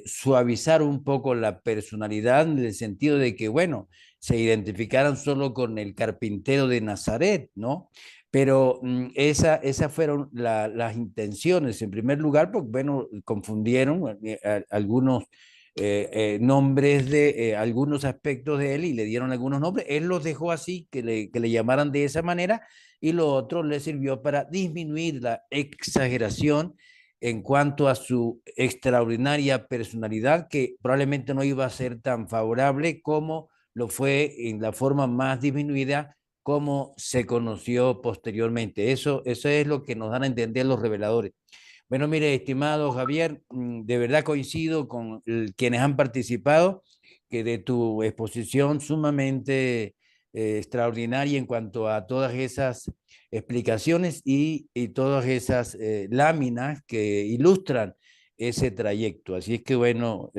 suavizar un poco la personalidad en el sentido de que, bueno, se identificaran solo con el carpintero de Nazaret, ¿no? Pero esas fueron las intenciones, en primer lugar, porque, bueno, confundieron algunos nombres de algunos aspectos de él y le dieron algunos nombres. Él los dejó así, que le llamaran de esa manera, y lo otro le sirvió para disminuir la exageración en cuanto a su extraordinaria personalidad, que probablemente no iba a ser tan favorable como lo fue en la forma más disminuida como se conoció posteriormente. Eso es lo que nos dan a entender los reveladores. Bueno, mire, estimado Javier, de verdad coincido con quienes han participado, que de tu exposición sumamente extraordinaria en cuanto a todas esas explicaciones y todas esas láminas que ilustran ese trayecto. Así es que, bueno,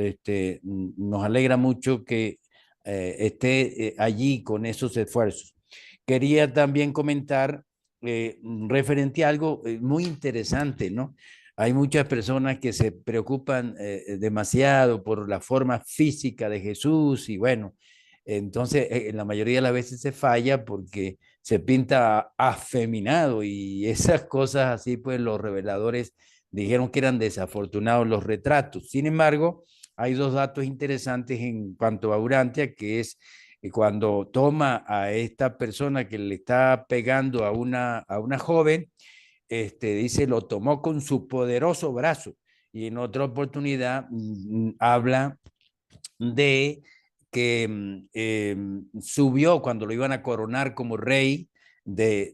nos alegra mucho que esté allí con esos esfuerzos. Quería también comentar referente a algo muy interesante, ¿no? Hay muchas personas que se preocupan demasiado por la forma física de Jesús y bueno, Entonces, en la mayoría de las veces se falla porque se pinta afeminado y esas cosas así, pues los reveladores dijeron que eran desafortunados los retratos. Sin embargo, hay dos datos interesantes en cuanto a Urantia, que es cuando toma a esta persona que le está pegando a una joven, dice, lo tomó con su poderoso brazo. Y en otra oportunidad habla de que subió cuando lo iban a coronar como rey de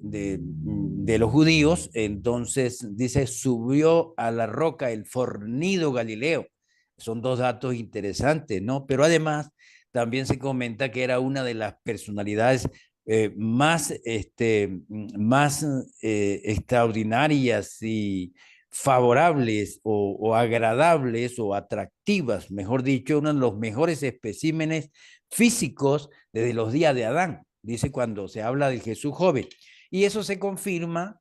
los judíos, entonces dice, subió a la roca el fornido Galileo. Son dos datos interesantes, ¿no? Pero además también se comenta que era una de las personalidades más extraordinarias y favorables o agradables o atractivas, mejor dicho, uno de los mejores especímenes físicos desde los días de Adán, dice cuando se habla del Jesús joven. Y eso se confirma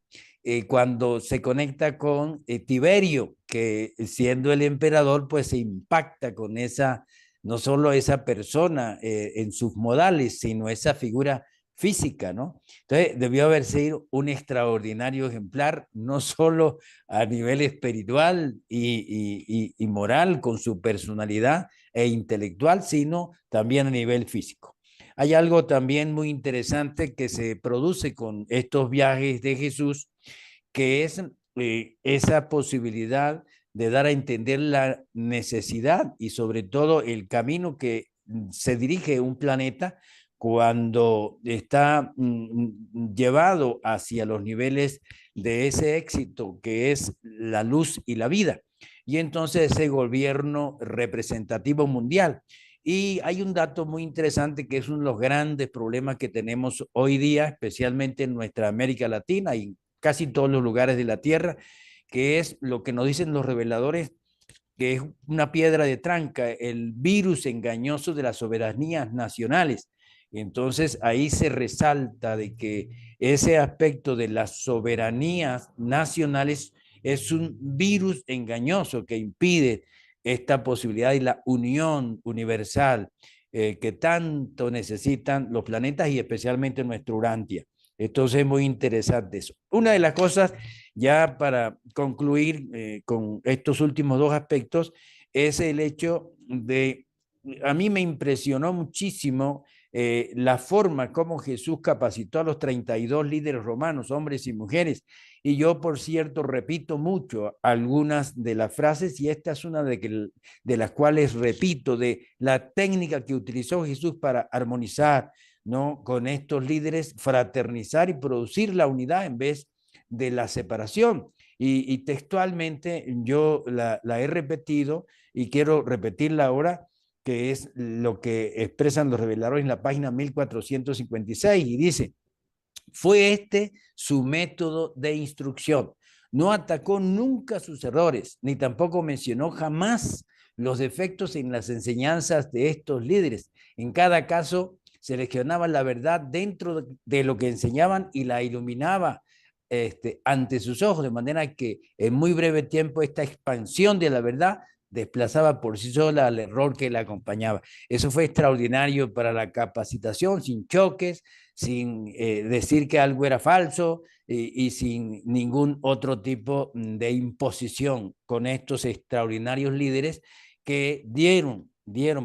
cuando se conecta con Tiberio, que siendo el emperador, pues se impacta con esa, no solo esa persona en sus modales, sino esa figura física, ¿no? Entonces, debió haber sido un extraordinario ejemplar, no solo a nivel espiritual y moral, con su personalidad e intelectual, sino también a nivel físico. Hay algo también muy interesante que se produce con estos viajes de Jesús, que es esa posibilidad de dar a entender la necesidad y sobre todo el camino que se dirige un planeta cuando está llevado hacia los niveles de ese éxito que es la luz y la vida. Y entonces ese gobierno representativo mundial. Y hay un dato muy interesante que es uno de los grandes problemas que tenemos hoy día, especialmente en nuestra América Latina y casi todos los lugares de la Tierra, que es lo que nos dicen los reveladores, que es una piedra de tranca, el virus engañoso de las soberanías nacionales. Entonces ahí se resalta de que ese aspecto de las soberanías nacionales es un virus engañoso que impide esta posibilidad y la unión universal que tanto necesitan los planetas y especialmente nuestro Urantia. Entonces es muy interesante eso. Una de las cosas, ya para concluir con estos últimos dos aspectos, es el hecho de, a mí me impresionó muchísimo la forma como Jesús capacitó a los 32 líderes romanos, hombres y mujeres. Y yo, por cierto, repito mucho algunas de las frases y esta es una de las cuales repito, de la técnica que utilizó Jesús para armonizar, ¿no? Con estos líderes, fraternizar y producir la unidad en vez de la separación. Y textualmente yo la he repetido y quiero repetirla ahora, que es lo que expresan los reveladores en la página 1456 y dice, fue este su método de instrucción. No atacó nunca sus errores, ni tampoco mencionó jamás los defectos en las enseñanzas de estos líderes. En cada caso, seleccionaba la verdad dentro de lo que enseñaban y la iluminaba ante sus ojos, de manera que en muy breve tiempo esta expansión de la verdad desplazaba por sí sola al error que la acompañaba. Eso fue extraordinario para la capacitación, sin choques, sin decir que algo era falso y sin ningún otro tipo de imposición con estos extraordinarios líderes que dieron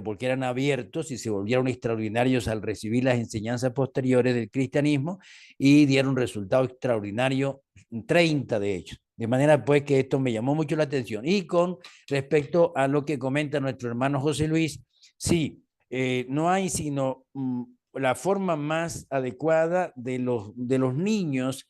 porque eran abiertos y se volvieron extraordinarios al recibir las enseñanzas posteriores del cristianismo y dieron resultado extraordinario, 30 de ellos. De manera pues que esto me llamó mucho la atención. Y con respecto a lo que comenta nuestro hermano José Luis, sí, no hay sino la forma más adecuada de los niños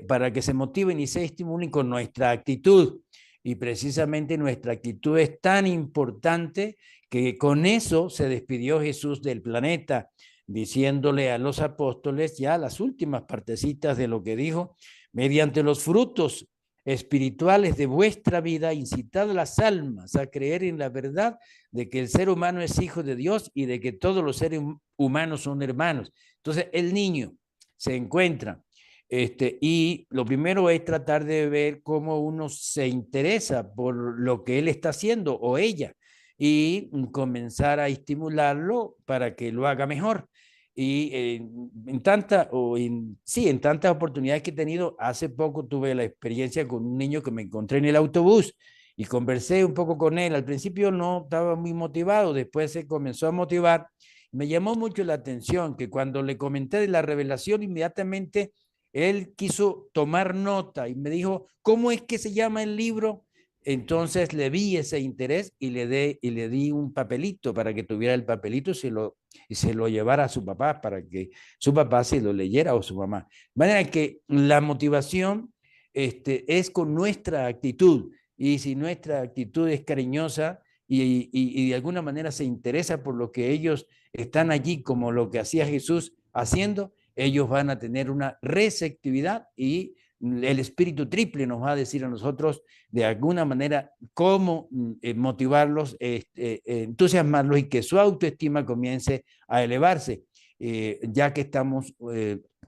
para que se motiven y se estimulen con nuestra actitud. Y precisamente nuestra actitud es tan importante que con eso se despidió Jesús del planeta, diciéndole a los apóstoles ya las últimas partecitas de lo que dijo, mediante los frutos espirituales de vuestra vida, incitad a las almas a creer en la verdad de que el ser humano es hijo de Dios y de que todos los seres humanos son hermanos. Entonces el niño se encuentra y lo primero es tratar de ver cómo uno se interesa por lo que él está haciendo o ella. y comenzar a estimularlo para que lo haga mejor. Y en tantas oportunidades que he tenido, hace poco tuve la experiencia con un niño que me encontré en el autobús y conversé un poco con él. Al principio no estaba muy motivado, después se comenzó a motivar. Me llamó mucho la atención que cuando le comenté de la revelación, inmediatamente él quiso tomar nota y me dijo, ¿cómo es que se llama el libro? Entonces le vi ese interés y le di un papelito para que tuviera el papelito y se lo llevara a su papá para que su papá se lo leyera o su mamá. De manera que la motivación es con nuestra actitud, y si nuestra actitud es cariñosa y de alguna manera se interesa por lo que ellos están allí, como lo que hacía Jesús haciendo, ellos van a tener una receptividad y el espíritu triple nos va a decir a nosotros de alguna manera cómo motivarlos, entusiasmarlos y que su autoestima comience a elevarse, ya que estamos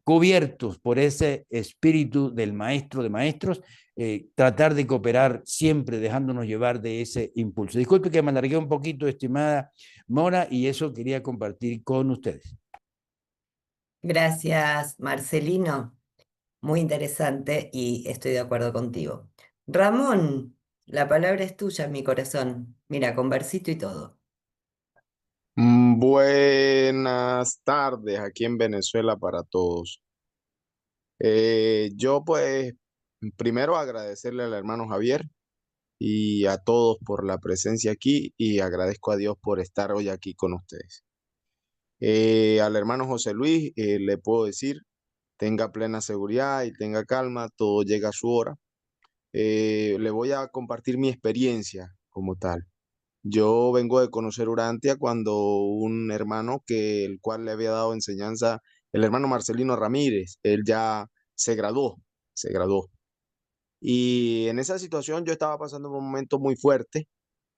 cubiertos por ese espíritu del maestro de maestros, tratar de cooperar siempre dejándonos llevar de ese impulso. Disculpe que me alargué un poquito, estimada Mora, y eso quería compartir con ustedes. Gracias, Marcelino. Muy interesante y estoy de acuerdo contigo. Ramón, la palabra es tuya, mi corazón. Mira, con versito y todo. Buenas tardes aquí en Venezuela para todos. Yo pues primero agradecerle al hermano Javier y a todos por la presencia aquí y agradezco a Dios por estar hoy aquí con ustedes. Al hermano José Luis le puedo decir, tenga plena seguridad y tenga calma, todo llega a su hora. Le voy a compartir mi experiencia como tal. Yo vengo de conocer Urantia cuando un hermano el cual le había dado enseñanza, el hermano Marcelino Ramírez, él ya se graduó. Y en esa situación yo estaba pasando por un momento muy fuerte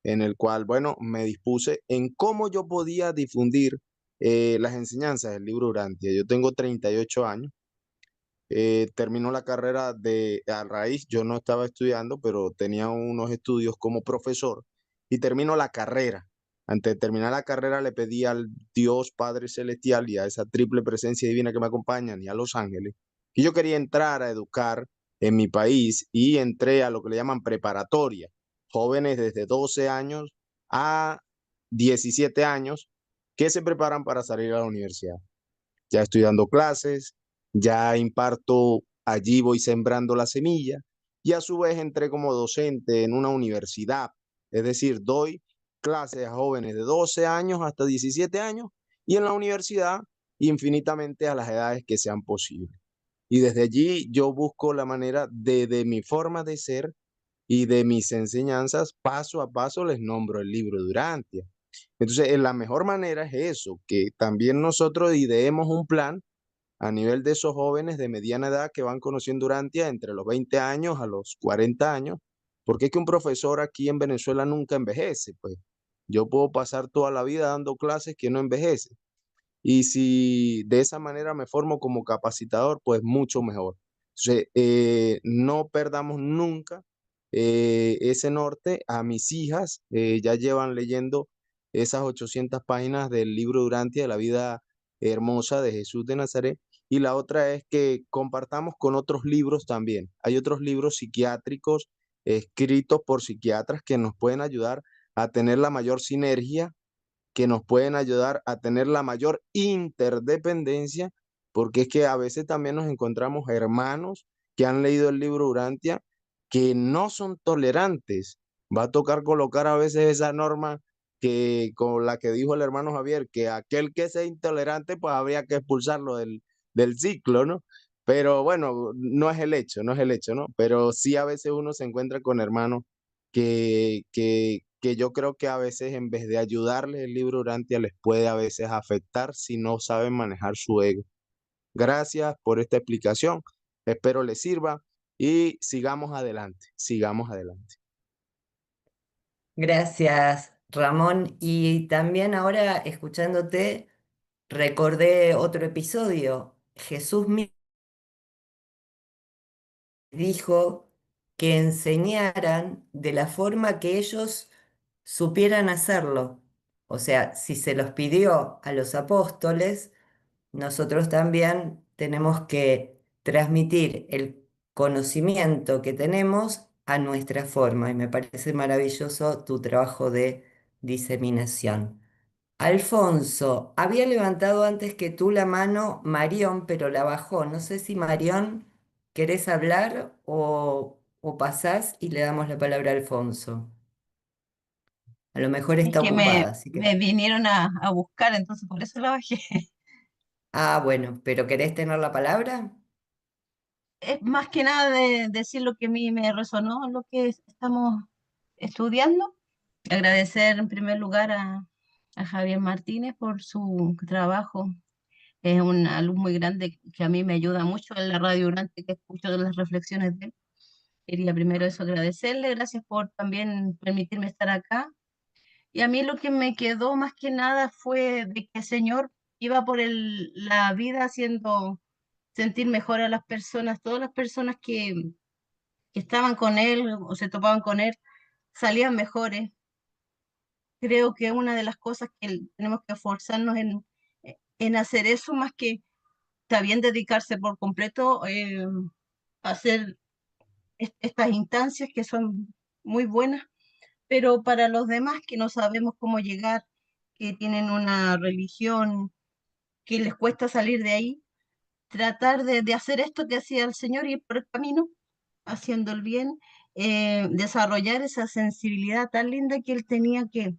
en el cual, bueno, me dispuse en cómo yo podía difundir las enseñanzas del libro Urantia. Yo tengo 38 años, terminó la carrera a raíz, yo no estaba estudiando, pero tenía unos estudios como profesor y termino la carrera. Antes de terminar la carrera le pedí al Dios Padre Celestial y a esa triple presencia divina que me acompañan y a los ángeles, que yo quería entrar a educar en mi país y entré a lo que le llaman preparatoria, jóvenes desde 12 años a 17 años que se preparan para salir a la universidad. Ya estoy dando clases, ya imparto, allí voy sembrando la semilla y a su vez entré como docente en una universidad, es decir, doy clases a jóvenes de 12 años hasta 17 años y en la universidad infinitamente a las edades que sean posibles. Y desde allí yo busco la manera de mi forma de ser y de mis enseñanzas, paso a paso les nombro el libro de Durantia. Entonces, la mejor manera es eso, que también nosotros ideemos un plan a nivel de esos jóvenes de mediana edad que van conociendo Urantia entre los 20 años a los 40 años, porque es que un profesor aquí en Venezuela nunca envejece, pues yo puedo pasar toda la vida dando clases que no envejece. Y si de esa manera me formo como capacitador, pues mucho mejor. Entonces, no perdamos nunca ese norte. A mis hijas ya llevan leyendo esas 800 páginas del libro Durantia de la vida hermosa de Jesús de Nazaret. Y la otra es que compartamos con otros libros también. Hay otros libros psiquiátricos escritos por psiquiatras que nos pueden ayudar a tener la mayor sinergia, que nos pueden ayudar a tener la mayor interdependencia, porque es que a veces también nos encontramos hermanos que han leído el libro Urantia que no son tolerantes. Va a tocar colocar a veces esa norma que con la que dijo el hermano Javier, que aquel que sea intolerante, pues habría que expulsarlo del ciclo, ¿no? Pero bueno, no es el hecho, no es el hecho, ¿no? Pero sí a veces uno se encuentra con hermanos que yo creo que a veces en vez de ayudarles el libro Urantia les puede a veces afectar si no saben manejar su ego. Gracias por esta explicación. Espero les sirva y sigamos adelante, sigamos adelante. Gracias, Ramón. Y también ahora, escuchándote, recordé otro episodio. Jesús mismo dijo que enseñaran de la forma que ellos supieran hacerlo. O sea, si se los pidió a los apóstoles, nosotros también tenemos que transmitir el conocimiento que tenemos a nuestra forma. Y me parece maravilloso tu trabajo de diseminación. Alfonso, había levantado antes que tú la mano Marión, pero la bajó. No sé si Marión querés hablar o pasás y le damos la palabra a Alfonso. A lo mejor Es está que ocupada, así que... me vinieron a buscar, entonces por eso la bajé. Ah, bueno, pero ¿querés tener la palabra? Es más que nada de decir lo que a mí me resonó, lo que estamos estudiando. Agradecer en primer lugar a Javier Martínez por su trabajo. Es un alumno muy grande que a mí me ayuda mucho en la radio durante que escucho las reflexiones de él. Quería primero eso agradecerle, gracias por también permitirme estar acá. Y a mí lo que me quedó más que nada fue de que el Señor iba por la vida haciendo sentir mejor a las personas, todas las personas que estaban con Él o se topaban con Él, salían mejores. Creo que una de las cosas que tenemos que esforzarnos en hacer eso, más que está bien dedicarse por completo a hacer estas instancias que son muy buenas, pero para los demás que no sabemos cómo llegar, que tienen una religión, que les cuesta salir de ahí, tratar de hacer esto que hacía el Señor y ir por el camino, haciendo el bien, desarrollar esa sensibilidad tan linda que él tenía que,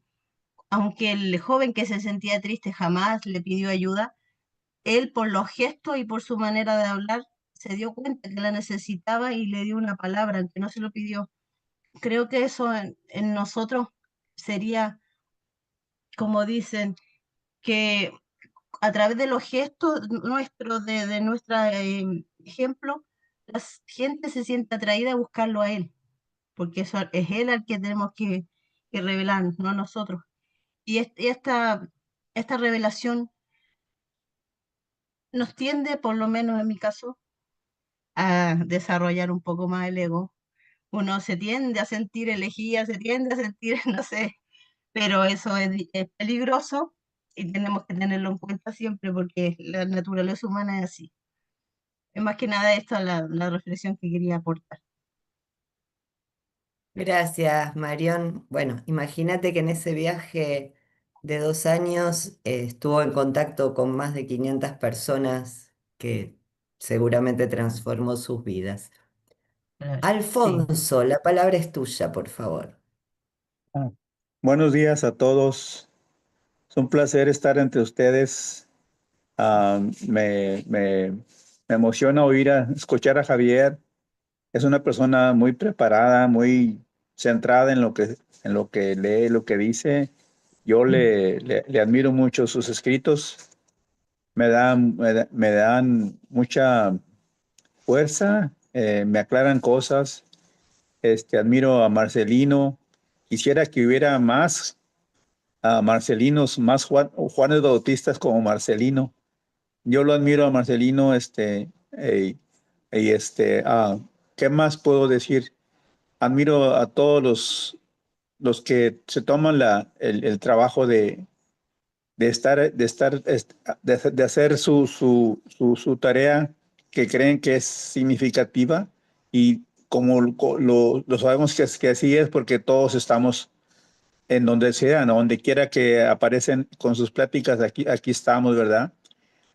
aunque el joven que se sentía triste jamás le pidió ayuda, él por los gestos y por su manera de hablar se dio cuenta que la necesitaba y le dio una palabra, aunque no se lo pidió. Creo que eso en nosotros sería, como dicen, que a través de los gestos nuestros, de nuestro ejemplo, la gente se siente atraída a buscarlo a él, porque eso es él al que tenemos que revelar, no nosotros. Y esta revelación nos tiende, por lo menos en mi caso, a desarrollar un poco más el ego. Uno se tiende a sentir elegía, se tiende a sentir, no sé, pero eso es peligroso y tenemos que tenerlo en cuenta siempre porque la naturaleza humana es así. Es más que nada esta la reflexión que quería aportar. Gracias, Marión. Bueno, imagínate que en ese viaje de 2 años estuvo en contacto con más de 500 personas que seguramente transformó sus vidas. Claro. Sí. Alfonso, la palabra es tuya, por favor. Ah, Buenos días a todos. Es un placer estar entre ustedes. Ah, me emociona escuchar a Javier. Es una persona muy preparada, muy centrada en lo que lee, lo que dice. Yo le admiro mucho sus escritos. Me dan mucha fuerza, me aclaran cosas. Admiro a Marcelino. Quisiera que hubiera más a Marcelinos, más Juanes Bautistas como Marcelino. Yo lo admiro a Marcelino, y ¿qué más puedo decir? Admiro a todos los que se toman el trabajo de hacer su tarea que creen que es significativa y como lo sabemos que así es porque todos estamos en donde sea, ¿no? Donde quiera que aparecen con sus pláticas, aquí estamos, ¿verdad?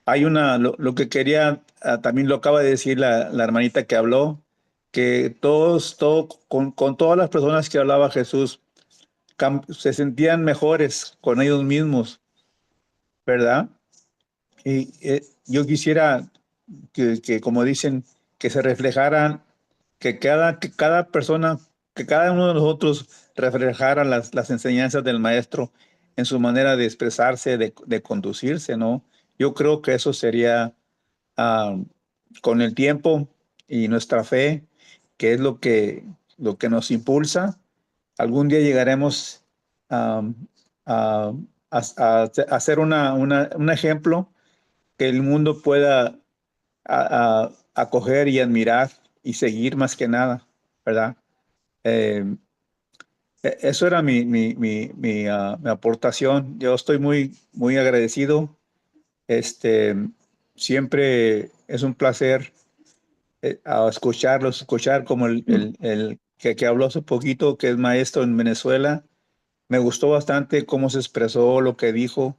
Lo que quería, también lo acaba de decir la hermanita que habló, que con todas las personas que hablaba Jesús, se sentían mejores con ellos mismos, ¿verdad? Y yo quisiera como dicen, que se reflejaran, que cada persona, que cada uno de nosotros reflejara las enseñanzas del maestro en su manera de expresarse, de conducirse, ¿no? Yo creo que eso sería, ah, con el tiempo y nuestra fe, que es lo que nos impulsa, algún día llegaremos a, a, a ser un ejemplo que el mundo pueda acoger y admirar y seguir más que nada, ¿verdad? Eh, Eso era mi aportación. Yo estoy muy agradecido. Este, siempre es un placer a escuchar como el que habló hace poquito, que es maestro en Venezuela. Me gustó bastante cómo se expresó, lo que dijo,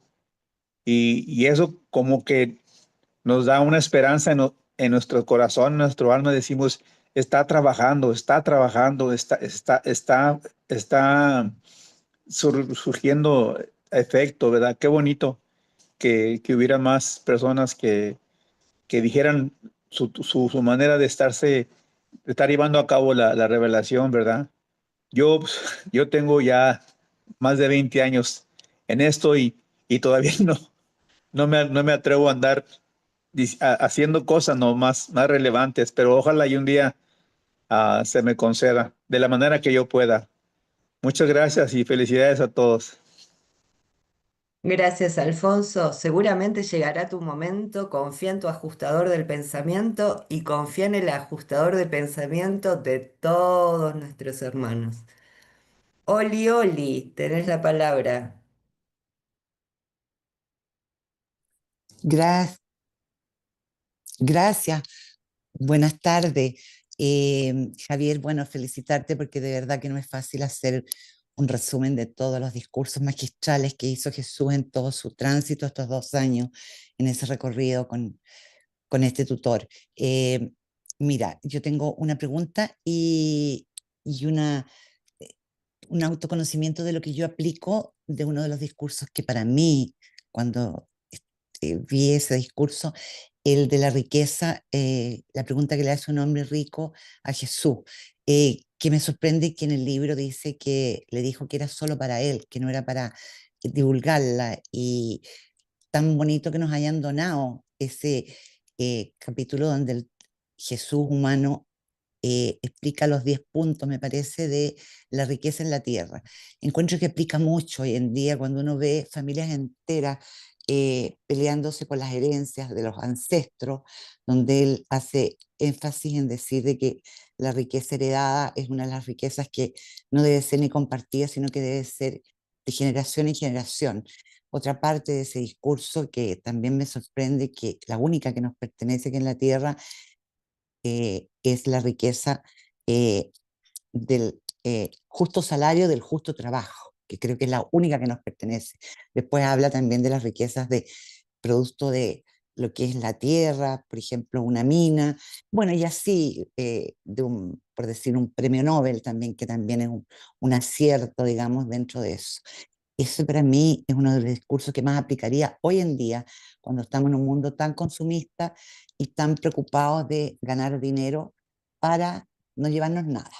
y eso como que nos da una esperanza en nuestro corazón, en nuestro alma. Decimos, está trabajando, está surgiendo efecto, ¿verdad? Qué bonito que hubiera más personas que dijeran su manera de de estar llevando a cabo la revelación, ¿verdad? Yo, pues, yo tengo ya más de 20 años en esto y todavía no me atrevo a andar haciendo cosas no más relevantes, pero ojalá y un día se me conceda de la manera que yo pueda. Muchas gracias y felicidades a todos. Gracias, Alfonso. Seguramente llegará tu momento. Confía en tu ajustador del pensamiento y confía en el ajustador de pensamiento de todos nuestros hermanos. Oli, Oli, tenés la palabra. Gracias, gracias. Buenas tardes. Javier, bueno, felicitarte porque de verdad que no es fácil hacer un resumen de todos los discursos magistrales que hizo Jesús en todo su tránsito estos 2 años en ese recorrido con este tutor. Mira, yo tengo una pregunta y un autoconocimiento de lo que yo aplico de uno de los discursos que para mí, cuando vi ese discurso, el de la riqueza, la pregunta que le hace un hombre rico a Jesús, que me sorprende que en el libro dice que le dijo que era solo para él, que no era para divulgarla, y tan bonito que nos hayan donado ese capítulo donde el Jesús humano explica los 10 puntos, me parece, de la riqueza en la tierra. Encuentro que explica mucho hoy en día cuando uno ve familias enteras peleándose por las herencias de los ancestros, donde él hace énfasis en decir de que la riqueza heredada es una de las riquezas que no debe ser ni compartida, sino que debe ser de generación en generación. Otra parte de ese discurso que también me sorprende, que la única que nos pertenece que en la tierra es la riqueza eh, del justo salario del justo trabajo, que creo que es la única que nos pertenece. Después habla también de las riquezas de producto de lo que es la tierra, por ejemplo, una mina, bueno, y así, por decir, un premio Nobel también, que también es un acierto, digamos, dentro de eso. Ese para mí es uno de los discursos que más aplicaría hoy en día, cuando estamos en un mundo tan consumista y tan preocupados de ganar dinero para no llevarnos nada.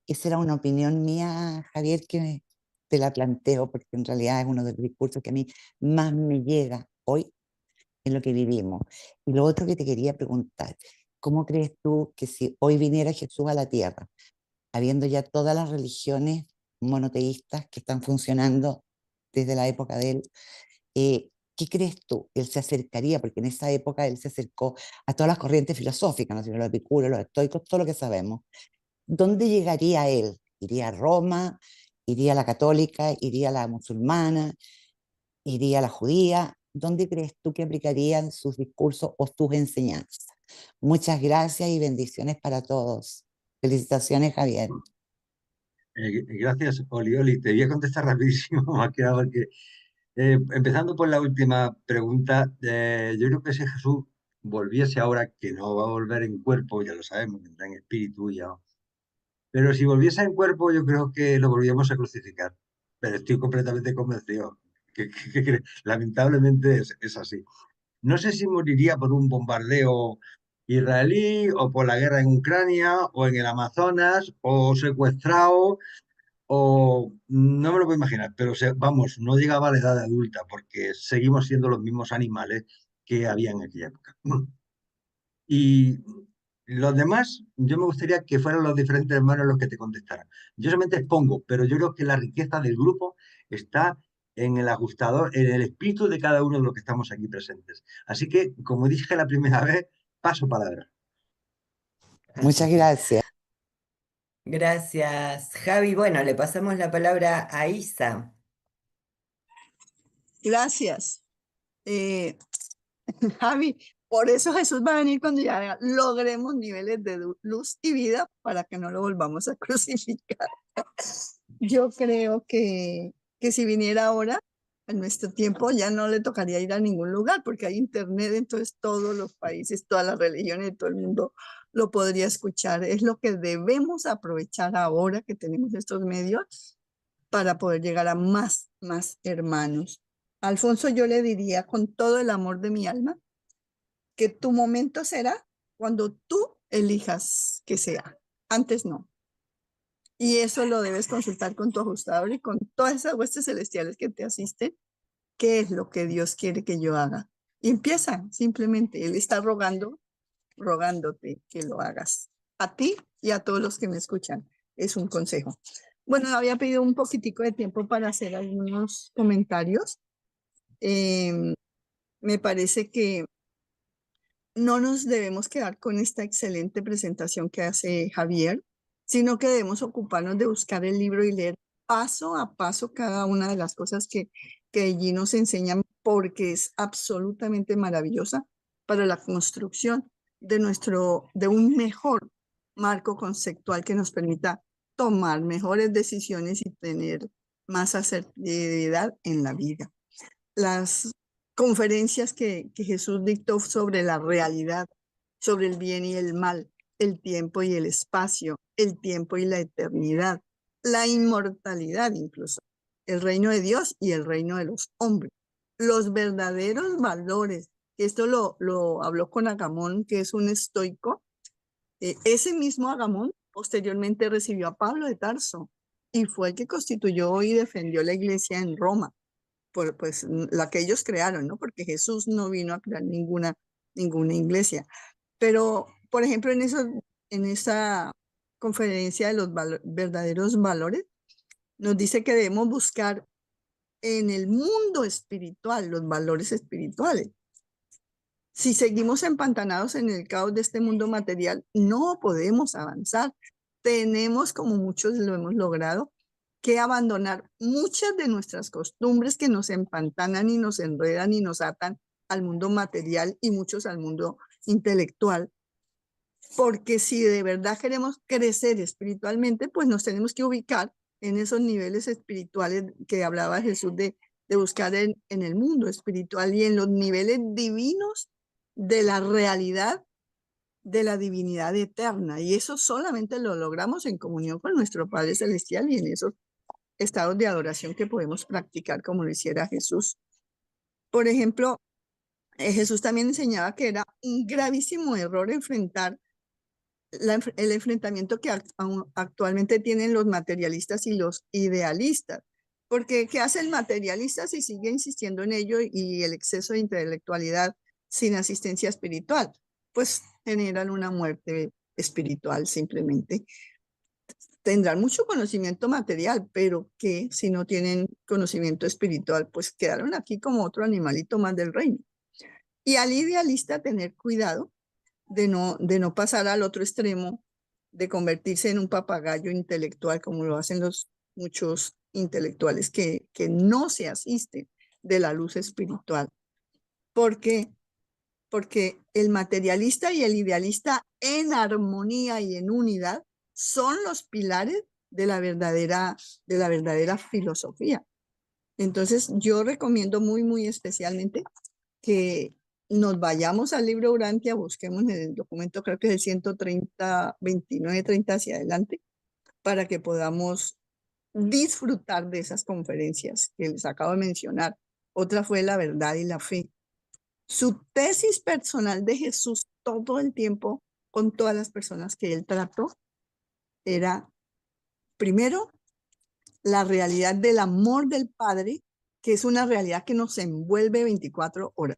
Esa era una opinión mía, Javier, que te la planteo, porque en realidad es uno de los discursos que a mí más me llega hoy en lo que vivimos. Y lo otro que te quería preguntar, ¿cómo crees tú que si hoy viniera Jesús a la tierra, habiendo ya todas las religiones monoteístas que están funcionando desde la época de él, ¿qué crees tú? Él se acercaría, porque en esa época él se acercó a todas las corrientes filosóficas, ¿no? Los epicúreos, los estoicos, todo lo que sabemos. ¿Dónde llegaría él? ¿Iría a Roma? ¿Iría a la católica? ¿Iría a la musulmana? ¿Iría a la judía? ¿Dónde crees tú que aplicarían sus discursos o sus enseñanzas? Muchas gracias y bendiciones para todos. Felicitaciones, Javier. Gracias, Oli. Oli, te voy a contestar rapidísimo, más que nada, porque empezando por la última pregunta, yo creo que si Jesús volviese ahora, que no va a volver en cuerpo, ya lo sabemos, vendrá en espíritu ya. Pero si volviese en cuerpo, yo creo que lo volvíamos a crucificar. Pero estoy completamente convencido que lamentablemente es así. No sé si moriría por un bombardeo israelí o por la guerra en Ucrania o en el Amazonas o secuestrado o no me lo puedo imaginar, pero vamos, no llegaba a la edad adulta porque seguimos siendo los mismos animales que había en aquella época. Y los demás, yo me gustaría que fueran los diferentes hermanos los que te contestaran. Yo solamente expongo, pero yo creo que la riqueza del grupo está en el ajustador, en el espíritu de cada uno de los que estamos aquí presentes. Así que, como dije la primera vez, paso palabra. Muchas gracias. Gracias, Javi. Bueno, le pasamos la palabra a Isa. Gracias. Javi, por eso Jesús va a venir cuando ya logremos niveles de luz y vida para que no lo volvamos a crucificar. Yo creo que si viniera ahora, en nuestro tiempo, ya no le tocaría ir a ningún lugar porque hay internet, entonces todos los países, todas las religiones, todo el mundo lo podría escuchar. Es lo que debemos aprovechar ahora que tenemos estos medios para poder llegar a más hermanos. Alfonso, yo le diría con todo el amor de mi alma que tu momento será cuando tú elijas que sea, antes no. Y eso lo debes consultar con tu ajustador y con todas esas huestes celestiales que te asisten, qué es lo que Dios quiere que yo haga. Y empieza simplemente, Él está rogándote que lo hagas. A ti y a todos los que me escuchan. Es un consejo. Bueno, había pedido un poquitico de tiempo para hacer algunos comentarios. Me parece que no nos debemos quedar con esta excelente presentación que hace Javier, sino que debemos ocuparnos de buscar el libro y leer paso a paso cada una de las cosas que allí nos enseñan, porque es absolutamente maravillosa para la construcción de un mejor marco conceptual que nos permita tomar mejores decisiones y tener más asertividad en la vida. Las conferencias que Jesús dictó sobre la realidad, sobre el bien y el mal, el tiempo y el espacio, el tiempo y la eternidad, la inmortalidad incluso, el reino de Dios y el reino de los hombres, los verdaderos valores. Esto lo habló con Agamón, que es un estoico. Ese mismo Agamón posteriormente recibió a Pablo de Tarso y fue el que constituyó y defendió la iglesia en Roma, por pues la que ellos crearon, ¿no? Porque Jesús no vino a crear ninguna iglesia. Pero, por ejemplo, en esa conferencia de los verdaderos valores, nos dice que debemos buscar en el mundo espiritual los valores espirituales. Si seguimos empantanados en el caos de este mundo material, no podemos avanzar. Tenemos, como muchos lo hemos logrado, que abandonar muchas de nuestras costumbres que nos empantanan y nos enredan y nos atan al mundo material y muchos al mundo intelectual. Porque si de verdad queremos crecer espiritualmente, pues nos tenemos que ubicar en esos niveles espirituales que hablaba Jesús de buscar en el mundo espiritual y en los niveles divinos de la realidad de la divinidad eterna. Y eso solamente lo logramos en comunión con nuestro Padre Celestial y en esos estados de adoración que podemos practicar como lo hiciera Jesús. Por ejemplo, Jesús también enseñaba que era un gravísimo error enfrentar el enfrentamiento que actualmente tienen los materialistas y los idealistas. Porque ¿qué hace el materialista si sigue insistiendo en ello y el exceso de intelectualidad sin asistencia espiritual? Pues generan una muerte espiritual simplemente. Tendrán mucho conocimiento material, pero que si no tienen conocimiento espiritual, pues quedaron aquí como otro animalito más del reino. Y al idealista tener cuidado de no pasar al otro extremo, de convertirse en un papagayo intelectual, como lo hacen muchos intelectuales que no se asisten de la luz espiritual. Porque el materialista y el idealista en armonía y en unidad son los pilares de la verdadera filosofía. Entonces, yo recomiendo muy especialmente que nos vayamos al libro Urantia, busquemos en el documento, creo que es el 130, 29, 30 hacia adelante, para que podamos disfrutar de esas conferencias que les acabo de mencionar. Otra fue la verdad y la fe. Su tesis personal de Jesús todo el tiempo con todas las personas que él trató era, primero, la realidad del amor del Padre, que es una realidad que nos envuelve 24 horas.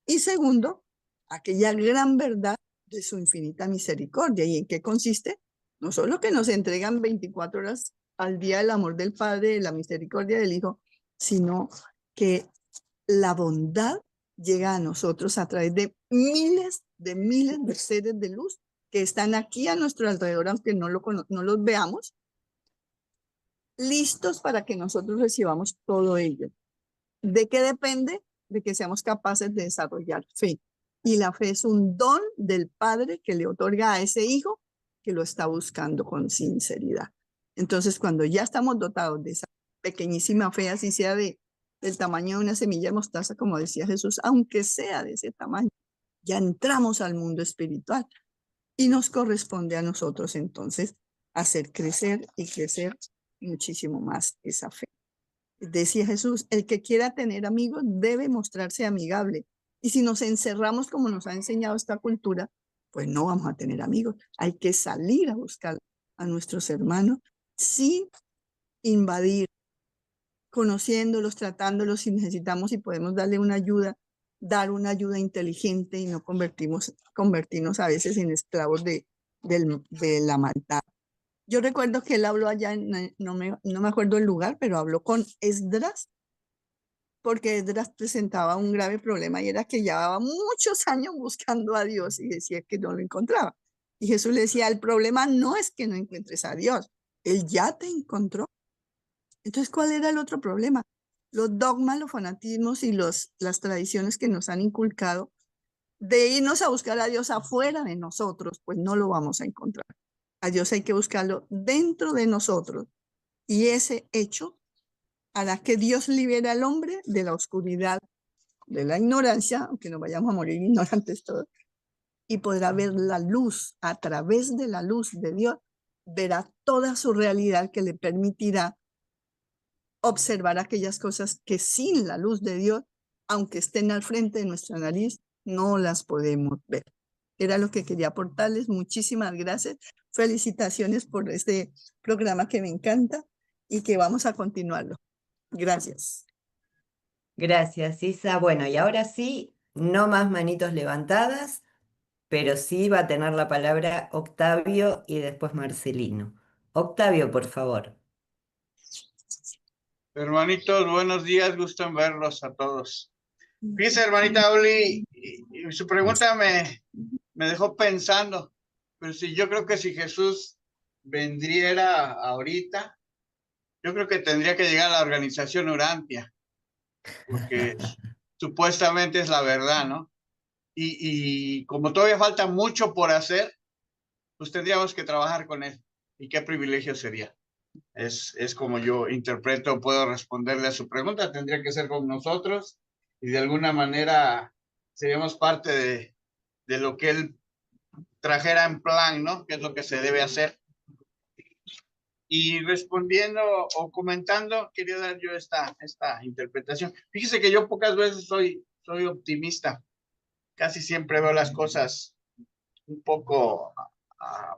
Y segundo, aquella gran verdad de su infinita misericordia. ¿Y en qué consiste? No solo que nos entregan 24 horas al día el amor del Padre, la misericordia del Hijo, sino que la bondad llega a nosotros a través de miles de seres de luz que están aquí a nuestro alrededor, aunque no los veamos, listos para que nosotros recibamos todo ello. ¿De qué depende? De que seamos capaces de desarrollar fe. Y la fe es un don del Padre que le otorga a ese hijo que lo está buscando con sinceridad. Entonces, cuando ya estamos dotados de esa pequeñísima fe, así sea del tamaño de una semilla de mostaza, como decía Jesús, aunque sea de ese tamaño, ya entramos al mundo espiritual y nos corresponde a nosotros entonces hacer crecer y crecer muchísimo más esa fe. Decía Jesús, el que quiera tener amigos debe mostrarse amigable. Y si nos encerramos como nos ha enseñado esta cultura, pues no vamos a tener amigos. Hay que salir a buscar a nuestros hermanos sin invadir, conociéndolos, tratándolos si necesitamos y podemos darle una ayuda, dar una ayuda inteligente y no convertirnos a veces en esclavos de la maldad. Yo recuerdo que él habló allá, no me acuerdo el lugar, pero habló con Esdras, porque Esdras presentaba un grave problema y era que llevaba muchos años buscando a Dios y decía que no lo encontraba. Y Jesús le decía, el problema no es que no encuentres a Dios, Él ya te encontró. Entonces, ¿cuál era el otro problema? Los dogmas, los fanatismos y las tradiciones que nos han inculcado de irnos a buscar a Dios afuera de nosotros, pues no lo vamos a encontrar. A Dios hay que buscarlo dentro de nosotros. Y ese hecho hará que Dios libere al hombre de la oscuridad, de la ignorancia, aunque nos vayamos a morir ignorantes todos, y podrá ver la luz. A través de la luz de Dios, verá toda su realidad que le permitirá observar aquellas cosas que sin la luz de Dios, aunque estén al frente de nuestra nariz, no las podemos ver. Era lo que quería aportarles. Muchísimas gracias. Felicitaciones por este programa que me encanta y que vamos a continuarlo. Gracias. Gracias, Isa. Bueno, y ahora sí, no más manitos levantadas, pero sí va a tener la palabra Octavio y después Marcelino. Octavio, por favor. Hermanitos, buenos días, gusto en verlos a todos. Fíjese, hermanita Oli, y su pregunta me dejó pensando, pero si yo creo que si Jesús vendría ahorita, yo creo que tendría que llegar a la organización Urantia, porque supuestamente es la verdad, ¿no? Y como todavía falta mucho por hacer, pues tendríamos que trabajar con él. Y qué privilegio sería. Es como yo interpreto, puedo responderle a su pregunta, tendría que ser con nosotros y de alguna manera seríamos parte de lo que él trajera en plan, ¿no? ¿Qué es lo que se debe hacer? Y respondiendo o comentando, quería dar yo esta interpretación. Fíjese que yo pocas veces soy optimista, casi siempre veo las cosas un poco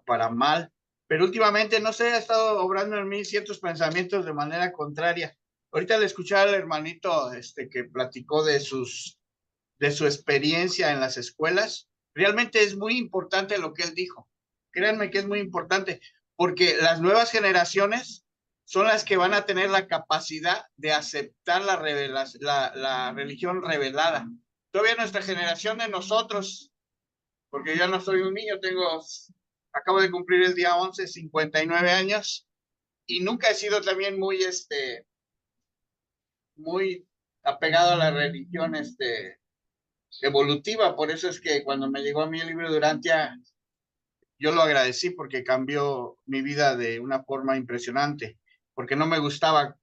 para mal. Pero últimamente, no sé, ha estado obrando en mí ciertos pensamientos de manera contraria. Ahorita le escuché al hermanito que platicó de su experiencia en las escuelas. Realmente es muy importante lo que él dijo. Créanme que es muy importante, porque las nuevas generaciones son las que van a tener la capacidad de aceptar la religión revelada. Todavía nuestra generación de nosotros, porque ya no soy un niño, acabo de cumplir el día 11, 59 años, y nunca he sido también muy apegado a la religión evolutiva. Por eso es que cuando me llegó a mí el libro de Urantia, yo lo agradecí porque cambió mi vida de una forma impresionante, porque no me gustaba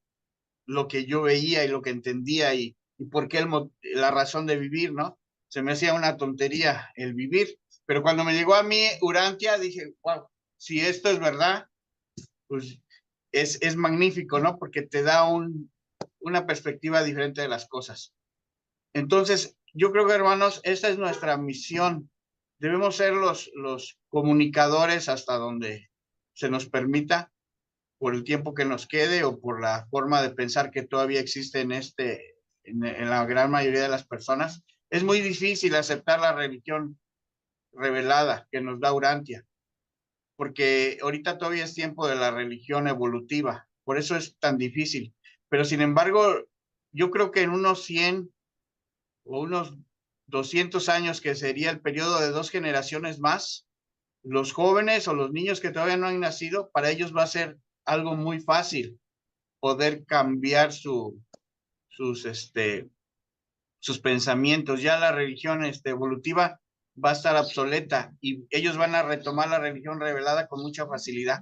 lo que yo veía y lo que entendía y por qué la razón de vivir, ¿no? Se me hacía una tontería el vivir. Pero cuando me llegó a mí Urantia, dije, wow, si esto es verdad, pues es magnífico, ¿no? Porque te da una perspectiva diferente de las cosas. Entonces, yo creo que, hermanos, esta es nuestra misión. Debemos ser los comunicadores hasta donde se nos permita, por el tiempo que nos quede o por la forma de pensar que todavía existe en la gran mayoría de las personas. Es muy difícil aceptar la religión revelada que nos da Urantia, porque ahorita todavía es tiempo de la religión evolutiva, por eso es tan difícil. Pero sin embargo, yo creo que en unos 100 o unos 200 años, que sería el periodo de 2 generaciones más, los jóvenes o los niños que todavía no han nacido, para ellos va a ser algo muy fácil poder cambiar sus pensamientos. Ya la religión evolutiva va a estar obsoleta y ellos van a retomar la religión revelada con mucha facilidad.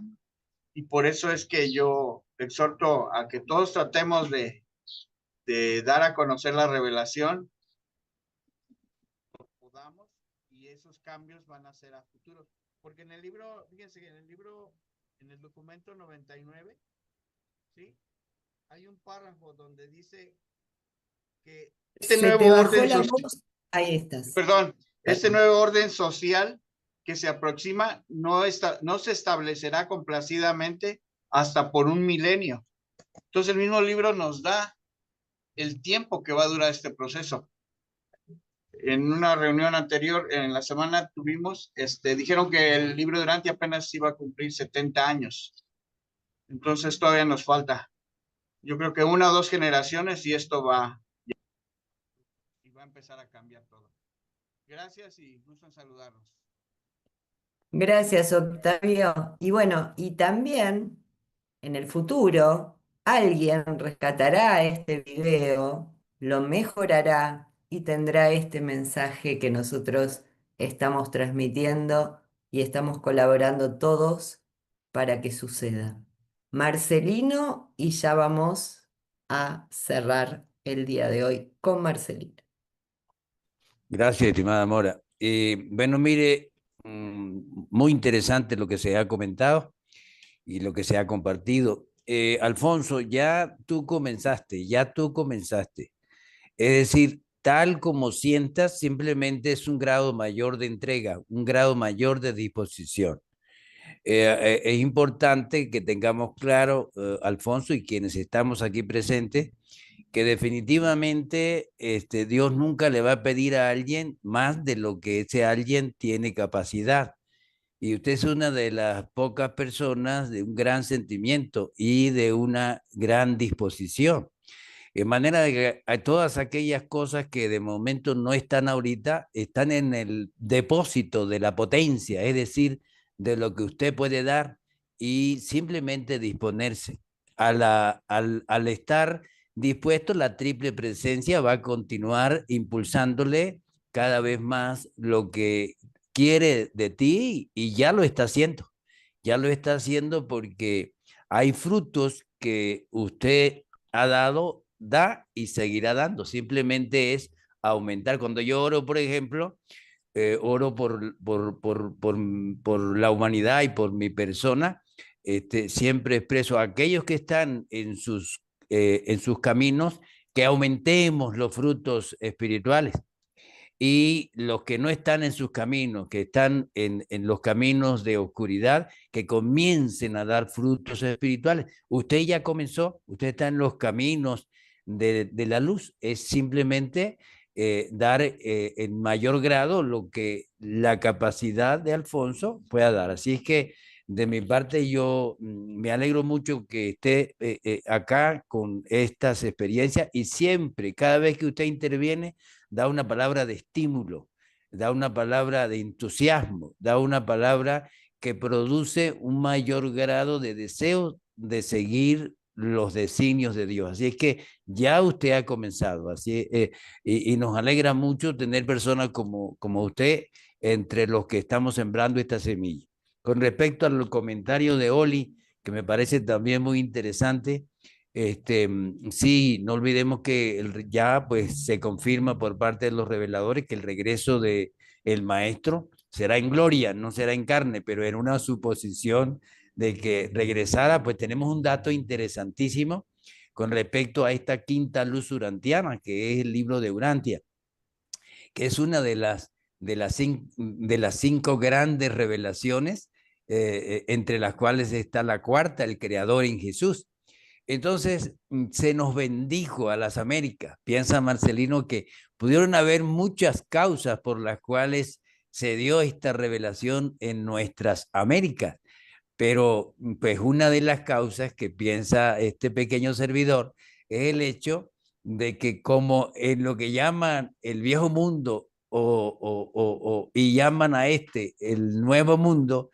Y por eso es que yo exhorto a que todos tratemos de dar a conocer la revelación, podamos, y esos cambios van a ser a futuro. Porque en el libro, fíjense, en el documento 99, ¿sí? Hay un párrafo donde dice que este Se nuevo te bajó orden la social, voz. Ahí estás. perdón, este nuevo orden social que se aproxima no se establecerá complacidamente hasta por un milenio. Entonces el mismo libro nos da el tiempo que va a durar este proceso. En una reunión anterior, en la semana tuvimos, dijeron que el libro de Urantia apenas iba a cumplir 70 años. Entonces todavía nos falta. Yo creo que 1 o 2 generaciones y esto va a empezar a cambiar todo. Gracias y gusto en saludarlos. Gracias, Octavio. Y bueno, y también en el futuro alguien rescatará este video, lo mejorará y tendrá este mensaje que nosotros estamos transmitiendo y estamos colaborando todos para que suceda. Marcelino, y ya vamos a cerrar el día de hoy con Marcelino. Gracias, estimada Mora. Bueno, mire, muy interesante lo que se ha comentado y lo que se ha compartido. Alfonso, ya tú comenzaste. Es decir, tal como sientas, simplemente es un grado mayor de entrega, un grado mayor de disposición. Es importante que tengamos claro, Alfonso, y quienes estamos aquí presentes, que definitivamente Dios nunca le va a pedir a alguien más de lo que ese alguien tiene capacidad. Y usted es una de las pocas personas de un gran sentimiento y de una gran disposición. De manera de que hay todas aquellas cosas que de momento no están ahorita, están en el depósito de la potencia, es decir, de lo que usted puede dar y simplemente disponerse. Al estar dispuesto, la triple presencia va a continuar impulsándole cada vez más lo que quiere de ti y ya lo está haciendo. Ya lo está haciendo porque hay frutos que usted ha dado, da y seguirá dando. Simplemente es aumentar. Cuando yo oro, por ejemplo, oro por la humanidad y por mi persona, siempre expreso a aquellos que están en sus caminos que aumentemos los frutos espirituales. Y los que no están en sus caminos, que están en los caminos de oscuridad, que comiencen a dar frutos espirituales. Usted ya comenzó, usted está en los caminos de la luz, es simplemente dar en mayor grado lo que la capacidad de Alfonso pueda dar. Así es que de mi parte yo me alegro mucho que esté acá con estas experiencias y siempre, cada vez que usted interviene, da una palabra de estímulo, da una palabra de entusiasmo, da una palabra que produce un mayor grado de deseo de seguir los designios de Dios. Así es que ya usted ha comenzado, así, y nos alegra mucho tener personas como usted entre los que estamos sembrando esta semilla. Con respecto al comentario de Oli, que me parece también muy interesante, sí, no olvidemos que ya pues se confirma por parte de los reveladores que el regreso de el maestro será en gloria, no será en carne, pero en una suposición de que regresara, pues tenemos un dato interesantísimo con respecto a esta quinta luz urantiana, que es el libro de Urantia, que es una de las 5 grandes revelaciones, entre las cuales está la cuarta, el Creador en Jesús. Entonces se nos bendijo a las Américas. Piensa Marcelino que pudieron haber muchas causas por las cuales se dio esta revelación en nuestras Américas, pero pues una de las causas que piensa este pequeño servidor es el hecho de que como en lo que llaman el viejo mundo y llaman a el nuevo mundo,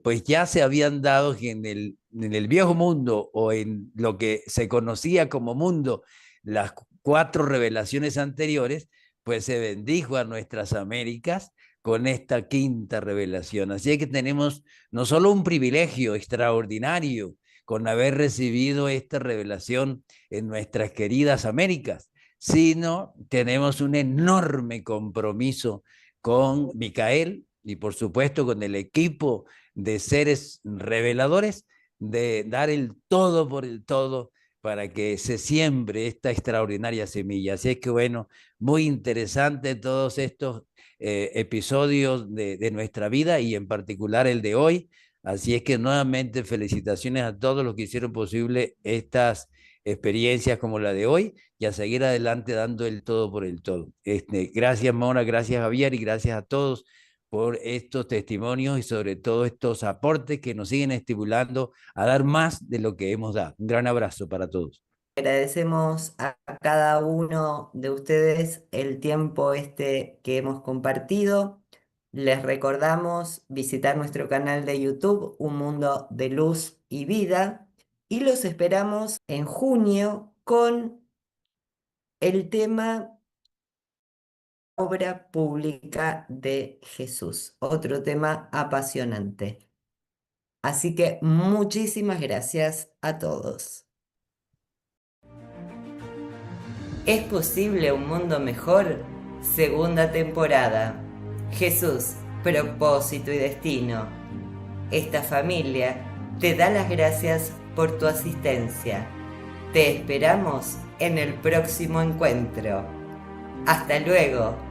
pues ya se habían dado que en el viejo mundo o en lo que se conocía como mundo, las 4 revelaciones anteriores, pues se bendijo a nuestras Américas con esta 5ª revelación. Así es que tenemos no solo un privilegio extraordinario con haber recibido esta revelación en nuestras queridas Américas, sino tenemos un enorme compromiso con Micael y por supuesto con el equipo de seres reveladores de dar el todo por el todo para que se siembre esta extraordinaria semilla. Así es que bueno, muy interesante todos estos episodios de nuestra vida y en particular el de hoy. Así es que nuevamente felicitaciones a todos los que hicieron posible estas experiencias como la de hoy y a seguir adelante dando el todo por el todo. Gracias Mona, gracias Javier y gracias a todos por estos testimonios y sobre todo estos aportes que nos siguen estimulando a dar más de lo que hemos dado. Un gran abrazo para todos. Agradecemos a cada uno de ustedes el tiempo que hemos compartido. Les recordamos visitar nuestro canal de YouTube, Un Mundo de Luz y Vida, y los esperamos en junio con el tema Obra Pública de Jesús, otro tema apasionante. Así que muchísimas gracias a todos. ¿Es posible un mundo mejor? Segunda temporada. Jesús, propósito y destino. Esta familia te da las gracias por tu asistencia. Te esperamos en el próximo encuentro. Hasta luego.